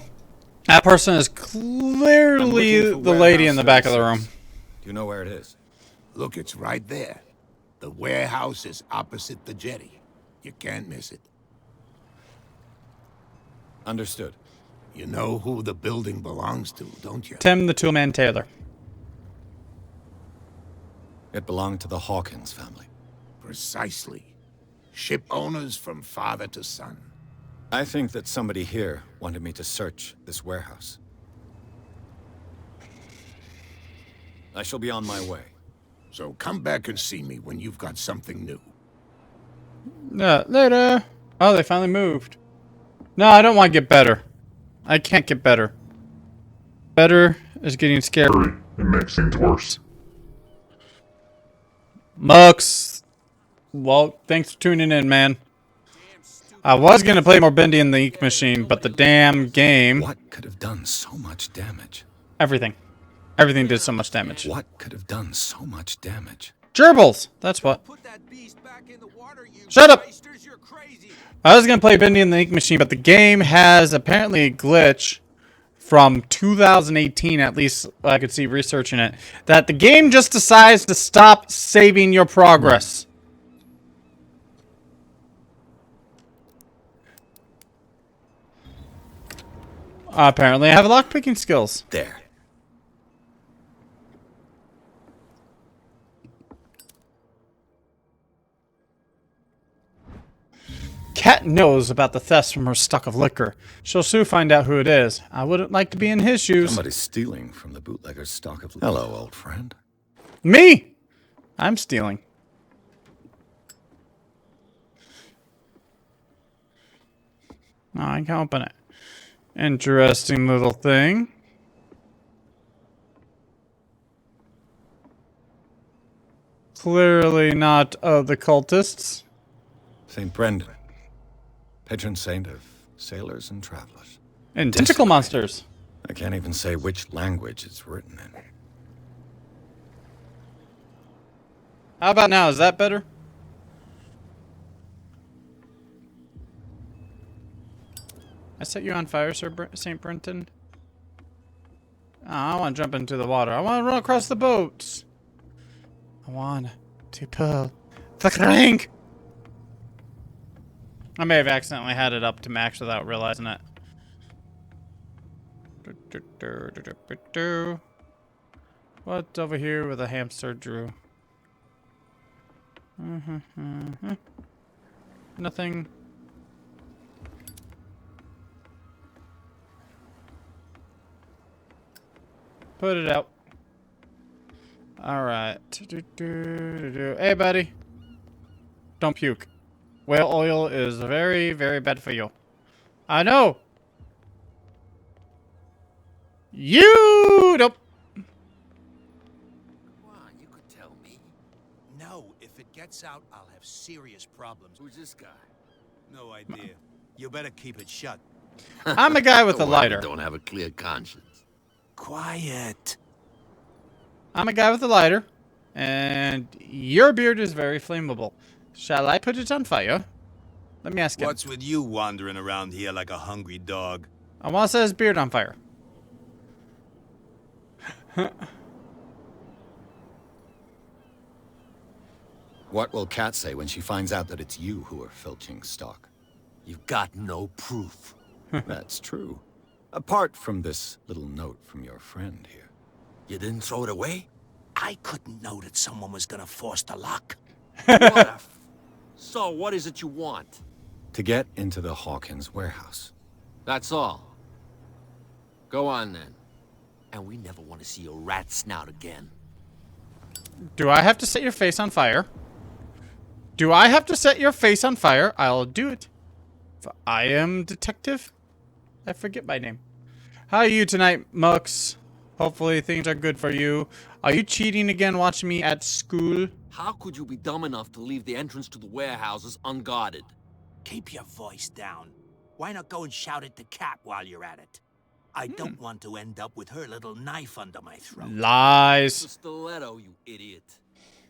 that person is I'm clearly looking for the lady in warehouse the back of the room. services. Do you know where it is? Look, it's right there. The warehouse is opposite the jetty. You can't miss it. Understood. You know who the building belongs to, don't you? Tim the Toolman Taylor. It belonged to the Hawkins family. Precisely. Ship owners from father to son. I think that somebody here wanted me to search this warehouse. I shall be on my way. So come back and see me when you've got something new. Later. Oh, they finally moved. No, I don't want to get better. I can't get better. better is getting scared. It makes things worse. Mux. Well, thanks for tuning in, man. I was gonna play more Bendy and the Ink Machine, but the damn game. What could have done so much damage? Everything. Everything did so much damage. What could have done so much damage? Gerbils! That's what. Shut up! I was gonna play Bendy and the Ink Machine, but the game has apparently a glitch from 2018, at least I could see researching it, that the game just decides to stop saving your progress. Apparently I have lockpicking skills. There. Kat knows about the thefts from her stock of liquor. She'll soon find out who it is. I wouldn't like to be in his shoes. Somebody's stealing from the bootlegger's stock of liquor. Hello, old friend. Me! I'm stealing. Oh, I can open it. Interesting little thing. Clearly not of the cultists. St. Brendan. Patron saint of sailors and travelers. And tentacle monsters. I can't even say which language it's written in. How about now? Is that better? I set you on fire, Sir St. Brenton. Oh, I want to jump into the water. I want to run across the boats. I want to pull the crank. I may have accidentally had it up to max without realizing it. What's over here with a hamster drew? Nothing. Put it out. Alright. Hey, buddy. Don't puke. Whale oil is very, very bad for you. I know. You nope. Come on, you could tell me. No, if it gets out, I'll have serious problems. Who's this guy? No idea. You better keep it shut. I'm a guy with a lighter. Don't have a clear conscience. Quiet. I'm a guy with a lighter. And your beard is very flammable. Shall I put it on fire? Let me ask him. What's with you wandering around here like a hungry dog? I want to set his beard on fire. What will Kat say when she finds out that it's you who are filching stock? You've got no proof. That's true. Apart from this little note from your friend here. You didn't throw it away? I couldn't know that someone was gonna force the lock. So, what is it you want? To get into the Hawkins warehouse. That's all. Go on, then. And we never want to see your rat snout again. Do I have to set your face on fire? Do I have to set your face on fire? I'll do it. I am detective. I forget my name. How are you tonight, Mux? Hopefully things are good for you. Are you cheating again watching me at school? How could you be dumb enough to leave the entrance to the warehouses unguarded? Keep your voice down. Why not go and shout at the cat while you're at it? I don't want to end up with her little knife under my throat. Lies. It's a stiletto, you idiot.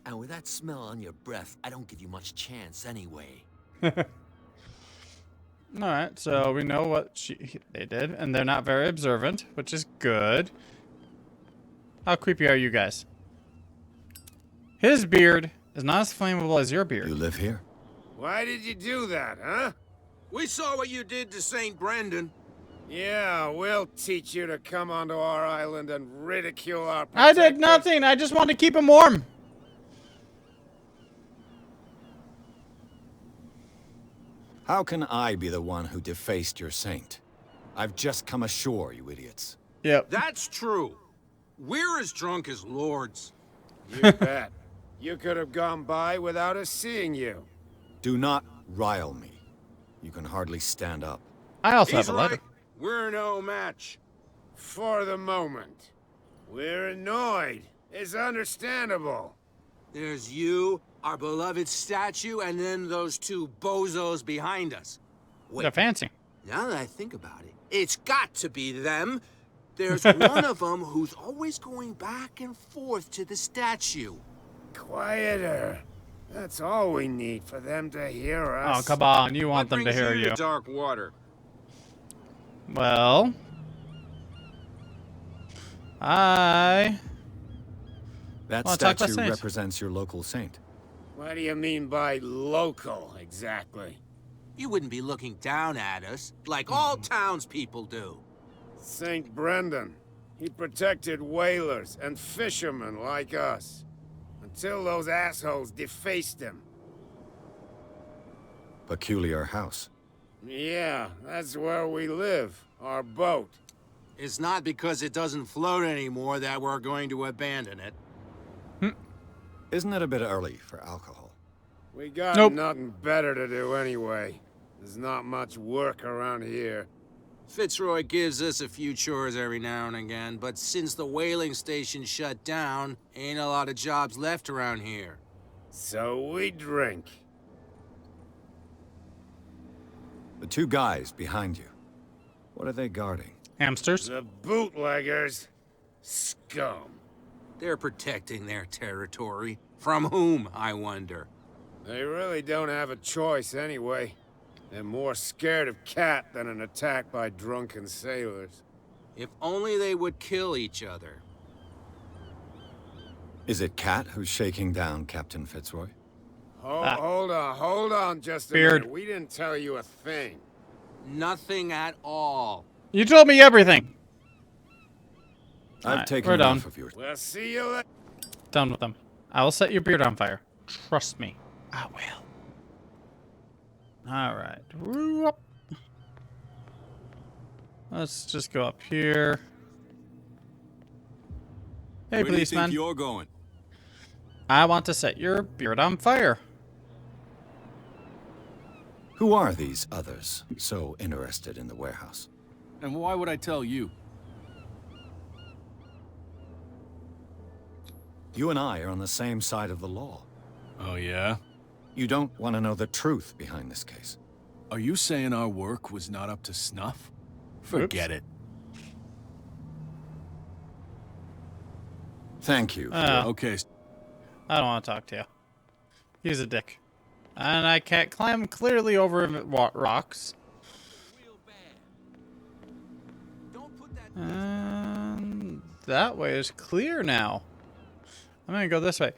And with that smell on your breath, I don't give you much chance anyway. Alright, so we know what they did, and they're not very observant, which is good. How creepy are you guys? His beard is not as flammable as your beard. You live here? Why did you do that, huh? We saw what you did to St. Brendan. Yeah, we'll teach you to come onto our island and ridicule our I protectors. did nothing. I just wanted to keep him warm. How can I be the one who defaced your saint? I've just come ashore, you idiots. Yep. That's true. We're as drunk as lords. You bet. You could have gone by without us seeing you. Do not rile me. You can hardly stand up. I also He's have a lighter. right. We're no match. For the moment. We're annoyed. It's understandable. There's you, our beloved statue, and then those two bozos behind us. They're fancy. Now that I think about it, it's got to be them. There's one of them who's always going back and forth to the statue. Quieter. That's all we need for them to hear us. Oh, come on. You want them to hear you. Dark water. Well, That Wanna talk about statue saints? represents your local saint. What do you mean by local, exactly? You wouldn't be looking down at us like all townspeople do. St. Brendan. He protected whalers and fishermen like us. Until those assholes defaced him. Peculiar house. Yeah, that's where we live. Our boat. It's not because it doesn't float anymore that we're going to abandon it. Isn't it a bit early for alcohol? We got nothing better to do anyway. There's not much work around here. Fitzroy gives us a few chores every now and again, but since the whaling station shut down, ain't a lot of jobs left around here. So we drink. The two guys behind you. What are they guarding? Hamsters? The bootleggers. Scum. They're protecting their territory. From whom, I wonder? They really don't have a choice anyway. They're more scared of Cat than an attack by drunken sailors. If only they would kill each other. Is it Cat who's shaking down Captain Fitzroy? Hold on just a Beard. minute. We didn't tell you a thing. Nothing at all. You told me everything. I've Alright, taken we're done. enough of your... We'll see you later. Done with them. I will set your beard on fire. Trust me. I will. Alright. Whoop. Let's just go up here. Hey, Where do you think policeman. you're going? I want to set your beard on fire. Who are these others so interested in the warehouse? And why would I tell you? You and I are on the same side of the law. Oh, yeah? You don't want to know the truth behind this case. Are you saying our work was not up to snuff? Forget it. Thank you. Okay. I don't want to talk to you. He's a dick. And I can't climb clearly over rocks. And that way is clear now. I'm gonna go this way.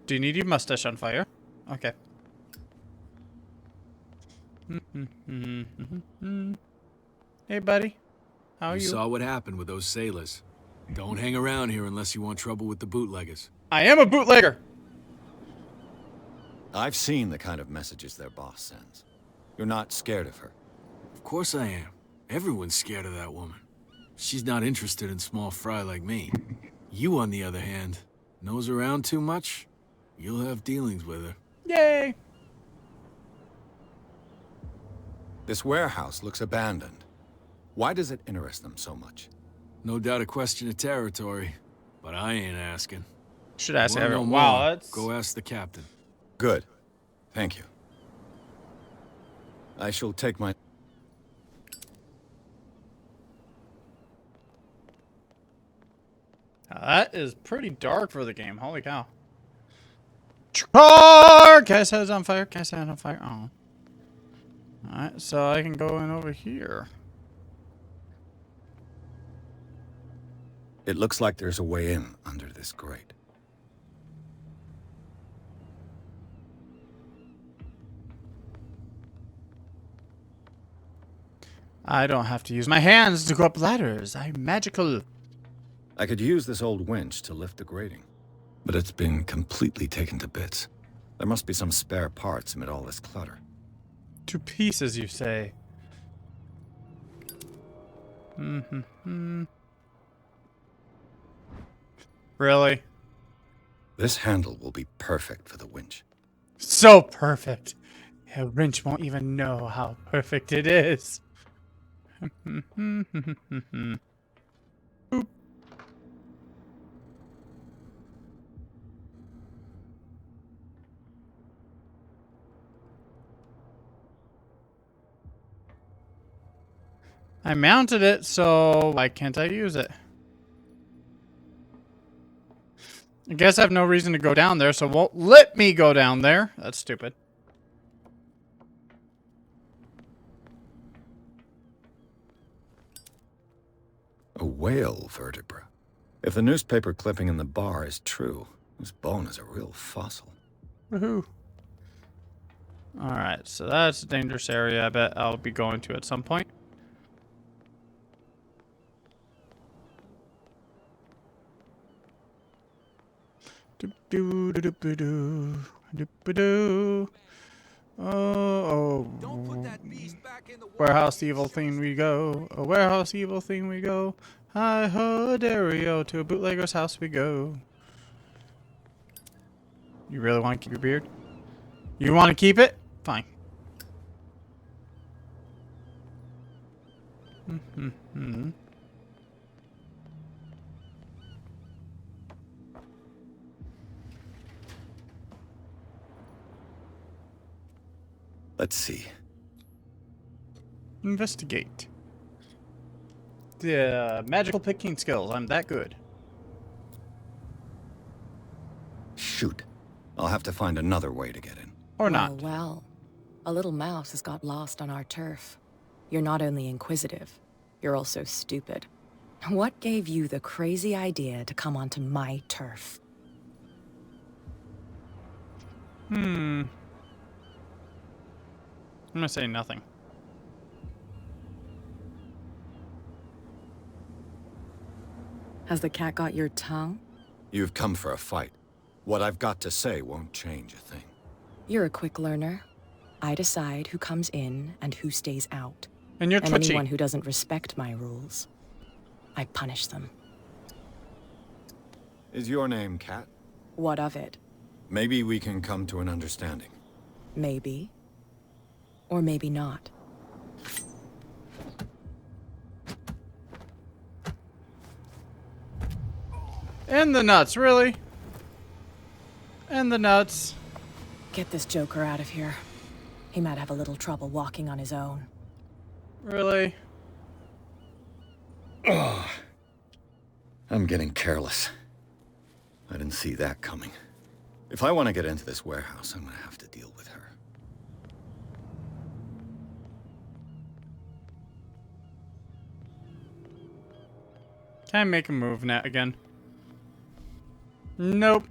Do you need your mustache on fire? Okay. Hey, buddy. How are you? You saw what happened with those sailors. Don't hang around here unless you want trouble with the bootleggers. I am a bootlegger. I've seen the kind of messages their boss sends. You're not scared of her. Of course I am. Everyone's scared of that woman. She's not interested in small fry like me. You, on the other hand, nose around too much, you'll have dealings with her. Yay! This warehouse looks abandoned. Why does it interest them so much? No doubt a question of territory, but I ain't asking. Should ask Wanna everyone. know Wow, more? that's... Go ask the captain. Good. Thank you. I shall take my... That is pretty dark for the game. Holy cow. Car! Guy's head's on fire. Guy's head on fire. Oh. Alright, so I can go in over here. It looks like there's a way in under this grate. I don't have to use my hands to go up ladders. I'm magical. I could use this old winch to lift the grating, but it's been completely taken to bits. There must be some spare parts amid all this clutter. To pieces, you say? Really? This handle will be perfect for the winch. So perfect. A wrench won't even know how perfect it is. Boop. I mounted it, so why can't I use it? I guess I have no reason to go down there, so it won't let me go down there. That's stupid. A whale vertebra. If the newspaper clipping in the bar is true, this bone is a real fossil. Woohoo. Alright, so that's a dangerous area I bet I'll be going to at some point. Oh, warehouse evil thing we go. A warehouse evil thing we go. Hi ho, Dario, to a bootlegger's house we go. You really want to keep your beard? You want to keep it? Fine. Let's see. Investigate. The magical picking skills. I'm that good. Shoot. I'll have to find another way to get in. Or not. Well, a little mouse has got lost on our turf. You're not only inquisitive, you're also stupid. What gave you the crazy idea to come onto my turf? I'm gonna say nothing. Has the cat got your tongue? You've come for a fight. What I've got to say won't change a thing. You're a quick learner. I decide who comes in and who stays out. And you're twitchy. Anyone who doesn't respect my rules, I punish them. Is your name Cat? What of it? Maybe we can come to an understanding. Maybe. Or maybe not. In the nuts, really? In the nuts. Get this joker out of here. He might have a little trouble walking on his own. Really? Oh, I'm getting careless. I didn't see that coming. If I want to get into this warehouse, I'm gonna have to deal with her. Can I make a move now again? Nope.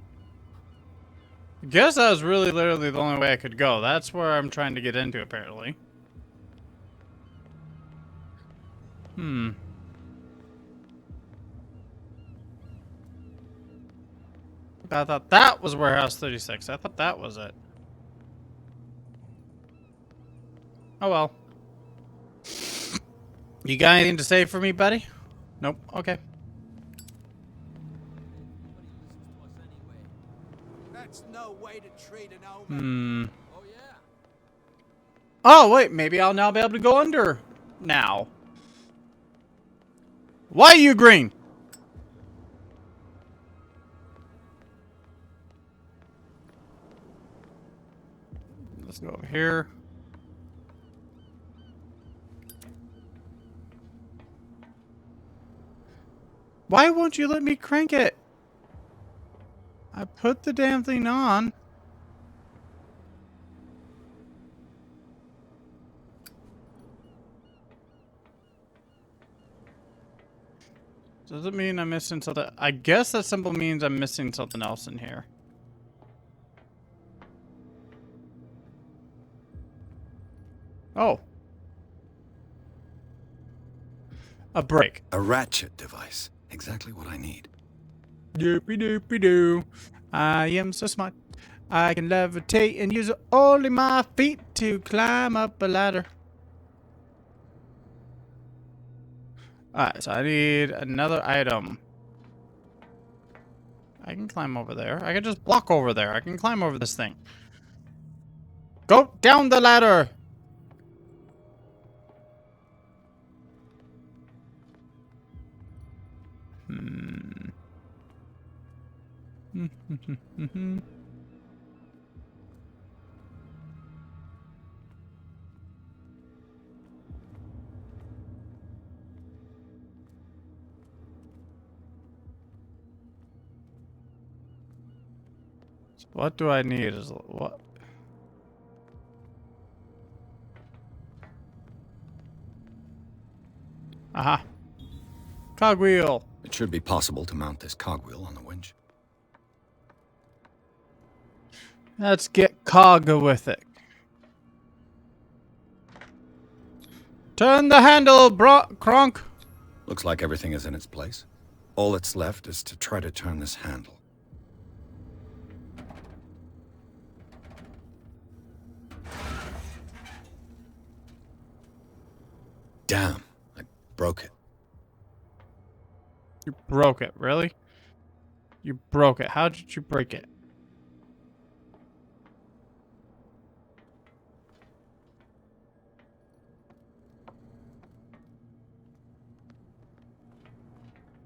Guess that was really literally the only way I could go. That's where I'm trying to get into, apparently. I thought that was Warehouse 36. I thought that was it. Oh well. You got anything to say for me, buddy? Nope. Okay. That's no way to treat an old man. Oh yeah. Oh wait, maybe I'll now be able to go under now. Why are you green? Let's go over here. Why won't you let me crank it? I put the damn thing on. Does it mean I'm missing something? I guess that symbol means I'm missing something else in here. Oh. A brake. A ratchet device. Exactly what I need. Doopy doopy doo. I am so smart. I can levitate and use only my feet to climb up a ladder. Alright, so I need another item. I can climb over there. I can just block over there. I can climb over this thing. Go down the ladder! What do I need? Is what? Aha. Cogwheel. It should be possible to mount this cogwheel on the winch. Let's get cogga with it. Turn the handle, Kronk. Looks like everything is in its place. All that's left is to try to turn this handle. Damn, I broke it. You broke it, really? You broke it. How did you break it?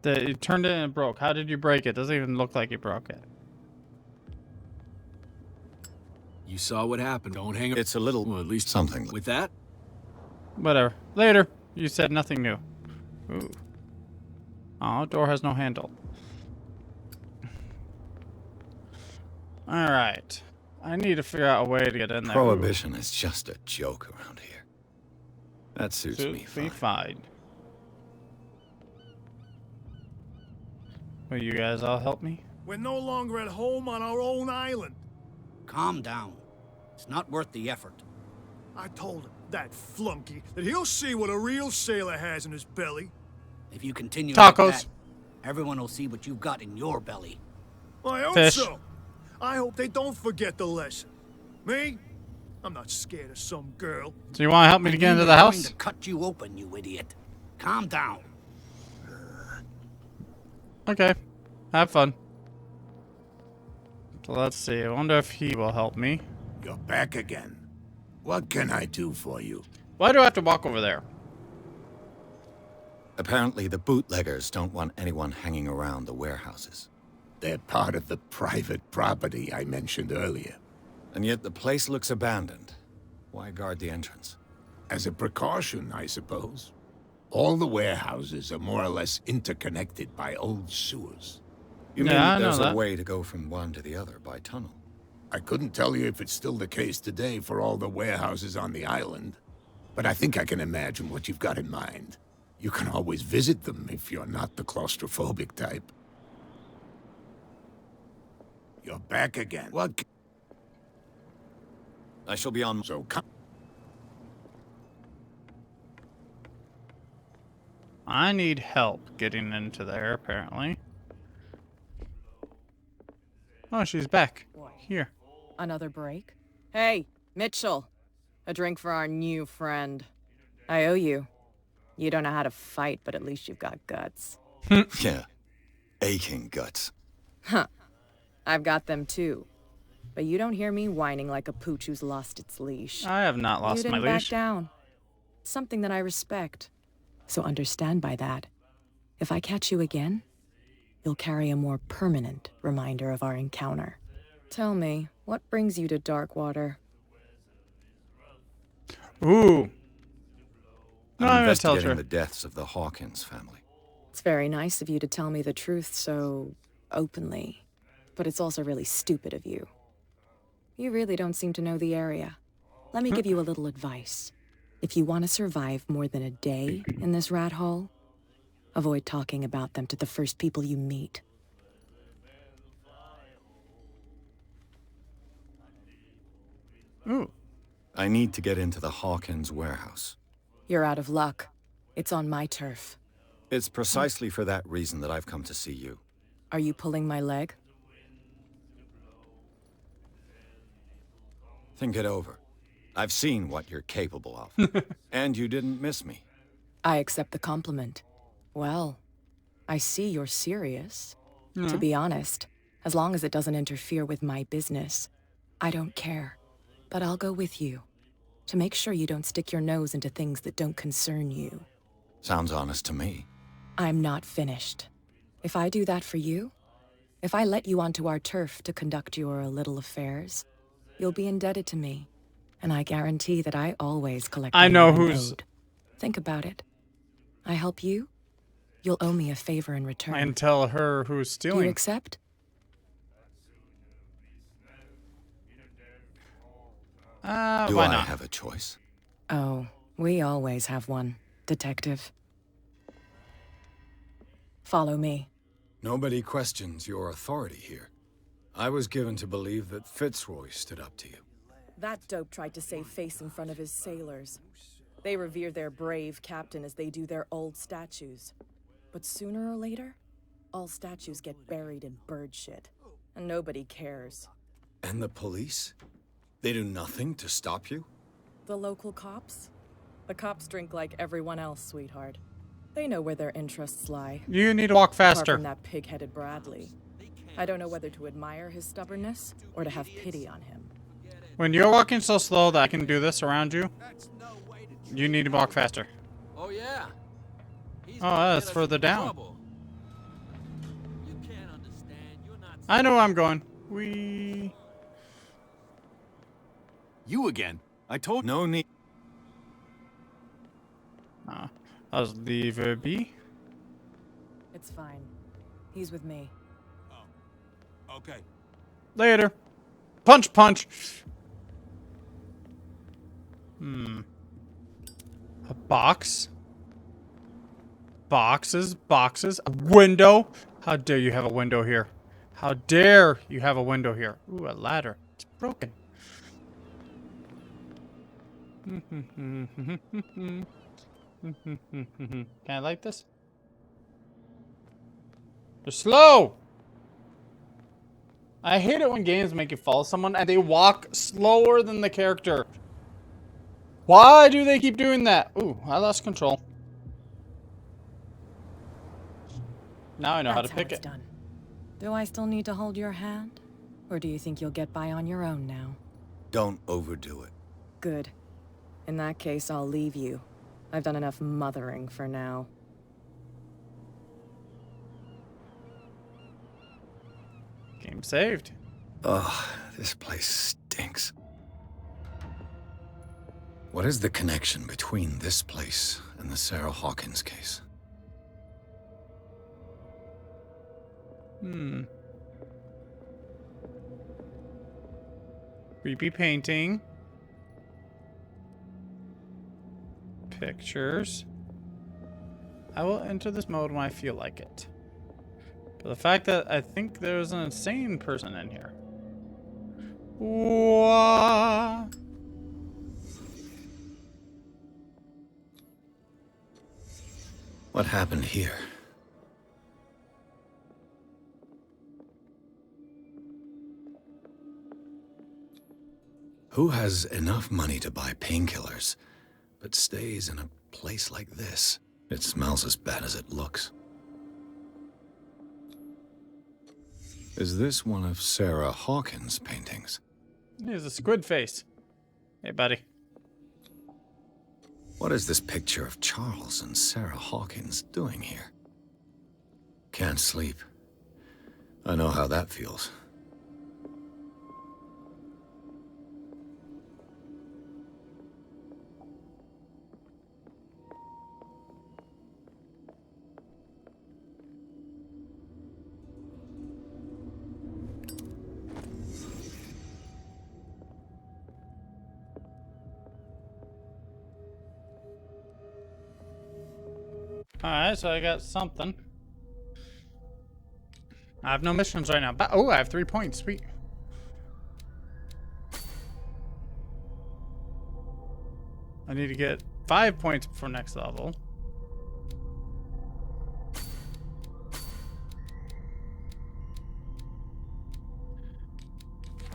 You turned it and it broke. How did you break it? Doesn't even look like you broke it. You saw what happened. Don't hang up. It's a little, well, at least something. with that. Whatever. Later. You said nothing new. Ooh. Oh, door has no handle. Alright. I need to figure out a way to get in there. Prohibition is just a joke around here. That suits me fine. Will you guys all help me? We're no longer at home on our own island. Calm down. It's not worth the effort. I told him, that flunky, that he'll see what a real sailor has in his belly. If you continue Tacos. like that, everyone will see what you've got in your belly. I hope Fish. so. I hope they don't forget the lesson. Me? I'm not scared of some girl. So you want to help me to get into the I'm house? going to cut you open, you idiot. Calm down. Okay. Have fun. So let's see. I wonder if he will help me. You're back again. What can I do for you? Why do I have to walk over there? Apparently, the bootleggers don't want anyone hanging around the warehouses. They're part of the private property I mentioned earlier. And yet the place looks abandoned. Why guard the entrance? As a precaution, I suppose. All the warehouses are more or less interconnected by old sewers. You mean Yeah, I there's know a that. way to go from one to the other by tunnel? I couldn't tell you if it's still the case today for all the warehouses on the island, but I think I can imagine what you've got in mind. You can always visit them if you're not the claustrophobic type. You're back again. What? I shall be on. So come. I need help getting into there, apparently. Oh, she's back. Here. Another break? Hey, Mitchell. A drink for our new friend. I owe you. You don't know how to fight, but at least you've got guts. Yeah. Aching guts. Huh. I've got them too. But you don't hear me whining like a pooch who's lost its leash. I have not lost you my didn't leash. back down. Something that I respect. So understand by that. If I catch you again, you'll carry a more permanent reminder of our encounter. Tell me, what brings you to Darkwater? Ooh. No, I'm I'm gonna tell investigating her. the deaths of the Hawkins family. It's very nice of you to tell me the truth so openly, but it's also really stupid of you. You really don't seem to know the area. Let me give you a little advice. If you want to survive more than a day in this rat hole, avoid talking about them to the first people you meet. Ooh. I need to get into the Hawkins warehouse. You're out of luck. It's on my turf. It's precisely for that reason that I've come to see you. Are you pulling my leg? Think it over. I've seen what you're capable of. And you didn't miss me. I accept the compliment. Well, I see you're serious. To be honest, as long as it doesn't interfere with my business, I don't care. But I'll go with you, to make sure you don't stick your nose into things that don't concern you. Sounds honest to me. I'm not finished. If I do that for you, if I let you onto our turf to conduct your little affairs, you'll be indebted to me, and I guarantee that I always collect I the know money I'm who's... owed. Think about it. I help you, you'll owe me a favor in return. And tell her who's Do you stealing. accept? Do Why I not? have a choice? Oh, we always have one, Detective. Follow me. Nobody questions your authority here. I was given to believe that Fitzroy stood up to you. That dope tried to save face in front of his sailors. They revere their brave captain as they do their old statues. But sooner or later, all statues get buried in bird shit. And nobody cares. And the police? They do nothing to stop you? The local cops? The cops drink like everyone else, sweetheart. They know where their interests lie. You need to walk Apart faster. from that pig-headed Bradley. I don't know whether to admire his stubbornness or to have pity on him. When you're walking so slow that I can do this around you, you need to walk faster. Oh, yeah. Oh, that's further down. I know where I'm going. You again. I told No need. I'll leave her be. It's fine. He's with me. Okay. Later. Punch, punch. A box. Boxes. A window. How dare you have a window here? How dare you have a window here? Ooh, a ladder. It's broken. Can I light this? They're slow! I hate it when games make you follow someone and they walk slower than the character. Why do they keep doing that? Ooh, I lost control. Now I know how to pick it. Done. Do I still need to hold your hand? Or do you think you'll get by on your own now? Don't overdo it. Good. In that case, I'll leave you. I've done enough mothering for now. Game saved. Ugh, this place stinks. What is the connection between this place and the Sarah Hawkins case? Creepy painting. Pictures. I will enter this mode when I feel like it. But the fact that I think there's an insane person in here. Wah. What happened here? Who has enough money to buy painkillers, but stays in a place like this? It smells as bad as it looks. Is this one of Sarah Hawkins' paintings? Here's a squid face. Hey, buddy. What is this picture of Charles and Sarah Hawkins doing here? Can't sleep. I know how that feels. Alright, so I got something. I have no missions right now. But oh, I have 3 points. Sweet. I need to get 5 points before next level.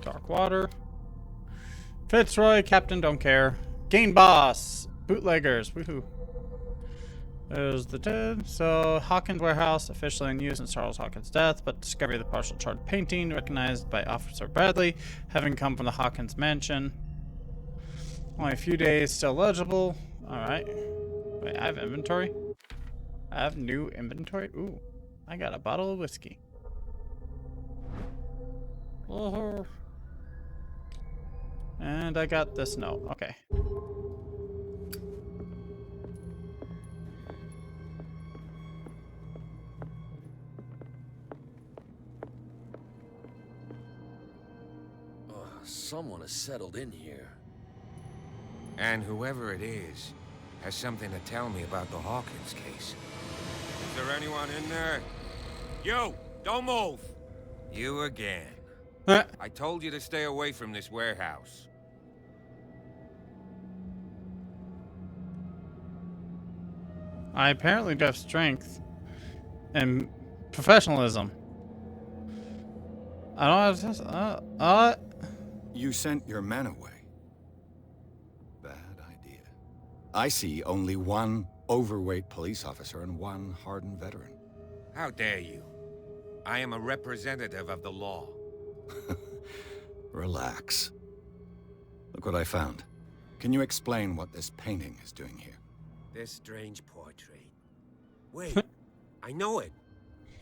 Dark water. Fitzroy, Captain, don't care. Gain boss. Bootleggers. Woohoo. There's the dead. So, Hawkins warehouse officially in use since Charles Hawkins' death, but discovery of the partial charred painting recognized by Officer Bradley, having come from the Hawkins mansion. Only a few days still legible. Alright. Wait, I have inventory? I have new inventory? Ooh. I got a bottle of whiskey. Oh. And I got this note. Okay. Someone has settled in here. And whoever it is has something to tell me about the Hawkins case. Is there anyone in there? You! Don't move! You again. I told you to stay away from this warehouse. I apparently do have strength and professionalism. I don't have You sent your men away. Bad idea. I see only one overweight police officer and one hardened veteran. How dare you? I am a representative of the law. Relax. Look what I found. Can you explain what this painting is doing here? This strange portrait. Wait, I know it.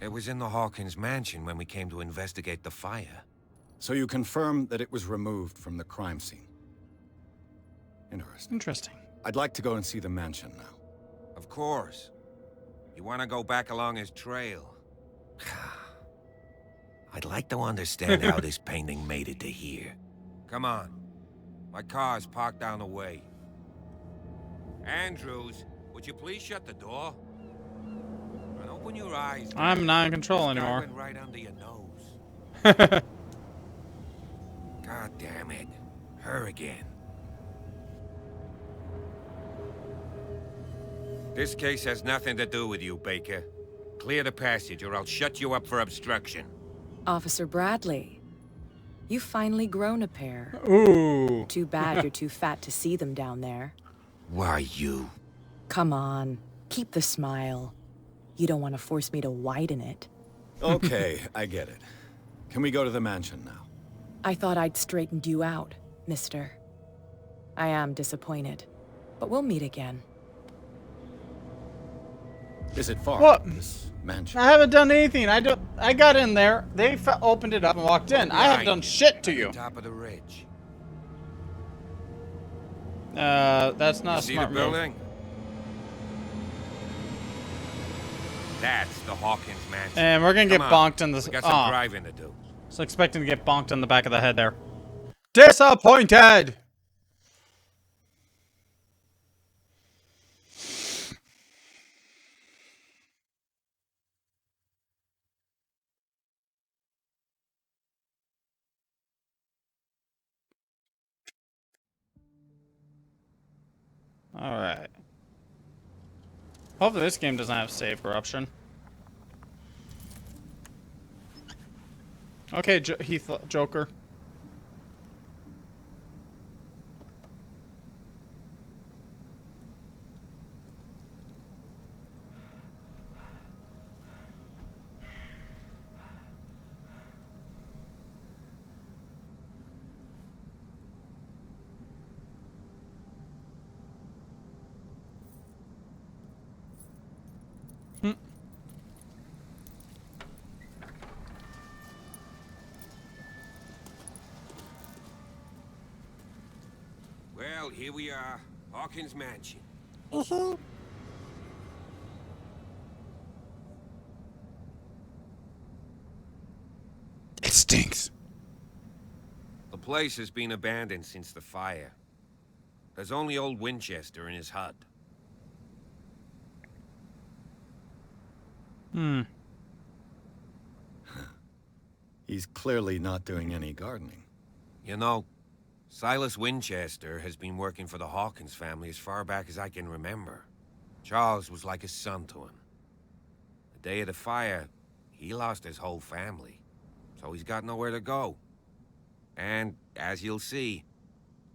It was in the Hawkins mansion when we came to investigate the fire. So you confirm that it was removed from the crime scene. Interesting. I'd like to go and see the mansion now. Of course. You want to go back along his trail? I'd like to understand how this painting made it to here. Come on. My car's parked down the way. Andrews, would you please shut the door? And open your eyes. I'm not in control anymore. Went right under your nose. God damn it. Her again. This case has nothing to do with you, Baker. Clear the passage or I'll shut you up for obstruction. Officer Bradley, you've finally grown a pair. Ooh. Too bad you're too fat to see them down there. Why you? Come on, keep the smile. You don't want to force me to widen it. Okay, I get it. Can we go to the mansion now? I thought I'd straightened you out, mister. I am disappointed, but we'll meet again. Is it far? What? This mansion? I haven't done anything. I got in there. They opened it up and walked in. I haven't done shit to you. Top of the ridge. That's not a See smart the move. building? That's the Hawkins mansion. And we're gonna get Come on. bonked in this. We got some driving to do. So expecting to get bonked in the back of the head there. Disappointed. Alright. Hopefully this game doesn't have save corruption. Okay, Heath Joker. Well, here we are. Hawkins mansion. It stinks. The place has been abandoned since the fire. There's only old Winchester in his hut. He's clearly not doing any gardening. You know, Silas Winchester has been working for the Hawkins family as far back as I can remember. Charles was like a son to him. The day of the fire, he lost his whole family, so he's got nowhere to go. And, as you'll see,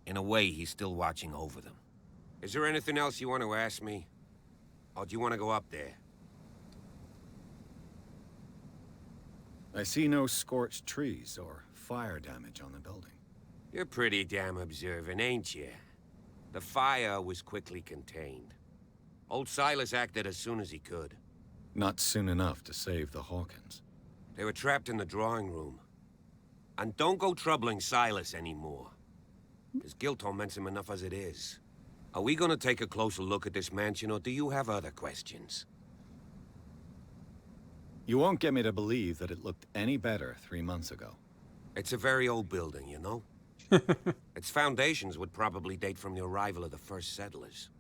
in a way, he's still watching over them. Is there anything else you want to ask me? Or do you want to go up there? I see no scorched trees or fire damage on the building. You're pretty damn observant, ain't you? The fire was quickly contained. Old Silas acted as soon as he could. Not soon enough to save the Hawkins. They were trapped in the drawing room. And don't go troubling Silas anymore. His guilt torments him enough as it is. Are we gonna take a closer look at this mansion, or do you have other questions? You won't get me to believe that it looked any better 3 months ago. It's a very old building, you know? Its foundations would probably date from the arrival of the first settlers.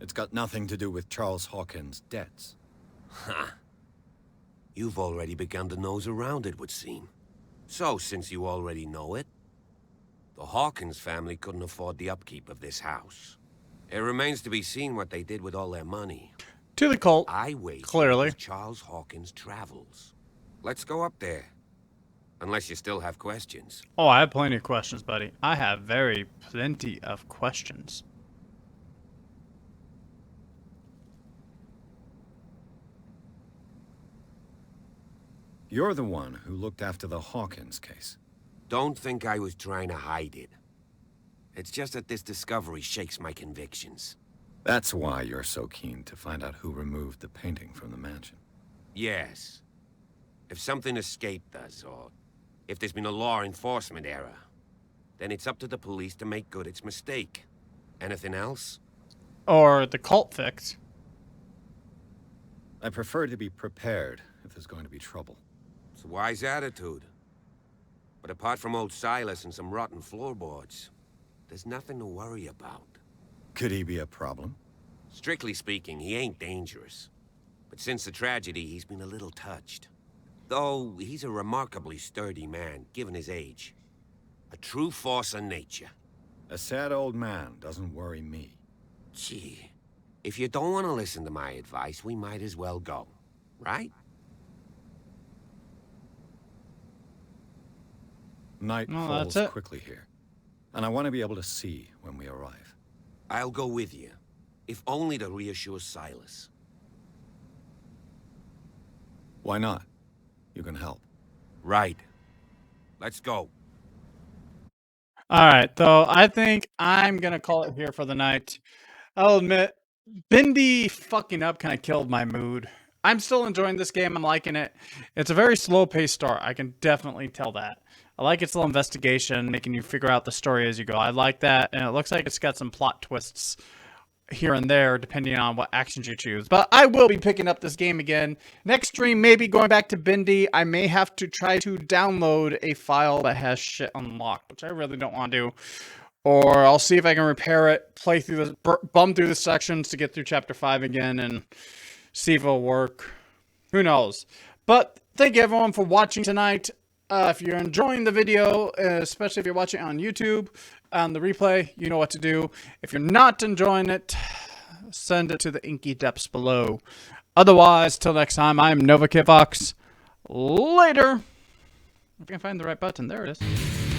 It's got nothing to do with Charles Hawkins' debts. Ha! You've already begun to nose around, it would seem. So, since you already know it, the Hawkins family couldn't afford the upkeep of this house. It remains to be seen what they did with all their money. To the cult, I wager clearly. it was Charles Hawkins' travels. Let's go up there. Unless you still have questions. Oh, I have plenty of questions, buddy. I have very plenty of questions. You're the one who looked after the Hawkins case. Don't think I was trying to hide it. It's just that this discovery shakes my convictions. That's why you're so keen to find out who removed the painting from the mansion. Yes. If something escaped us, or if there's been a law enforcement error, then it's up to the police to make good its mistake. Anything else? Or the cult fix. I prefer to be prepared if there's going to be trouble. It's a wise attitude. But apart from old Silas and some rotten floorboards, there's nothing to worry about. Could he be a problem? Strictly speaking, he ain't dangerous. But since the tragedy, he's been a little touched. Though, he's a remarkably sturdy man, given his age. A true force of nature. A sad old man doesn't worry me. Gee, if you don't want to listen to my advice, we might as well go. Right? Night Well, falls that's it. quickly here, and I want to be able to see when we arrive. I'll go with you, if only to reassure Silas. Why not? You can help. Right. Let's go. Alright, though, I think I'm gonna call it here for the night. I'll admit, Bindi fucking up kind of killed my mood. I'm still enjoying this game, I'm liking it. It's a very slow-paced start, I can definitely tell that. I like its little investigation, making you figure out the story as you go. I like that, and it looks like it's got some plot twists here and there, depending on what actions you choose. But I will be picking up this game again. Next stream, maybe going back to Bindi. I may have to try to download a file that has shit unlocked, which I really don't want to do. Or I'll see if I can repair it, play through this, bum through the sections to get through Chapter 5 again, and see if it'll work. Who knows? But thank you everyone for watching tonight. If you're enjoying the video, especially if you're watching it on YouTube, on the replay, you know what to do. If you're not enjoying it, send it to the inky depths below. Otherwise, till next time, I'm Nova Kid Fox. Later. If I can find the right button, there it is.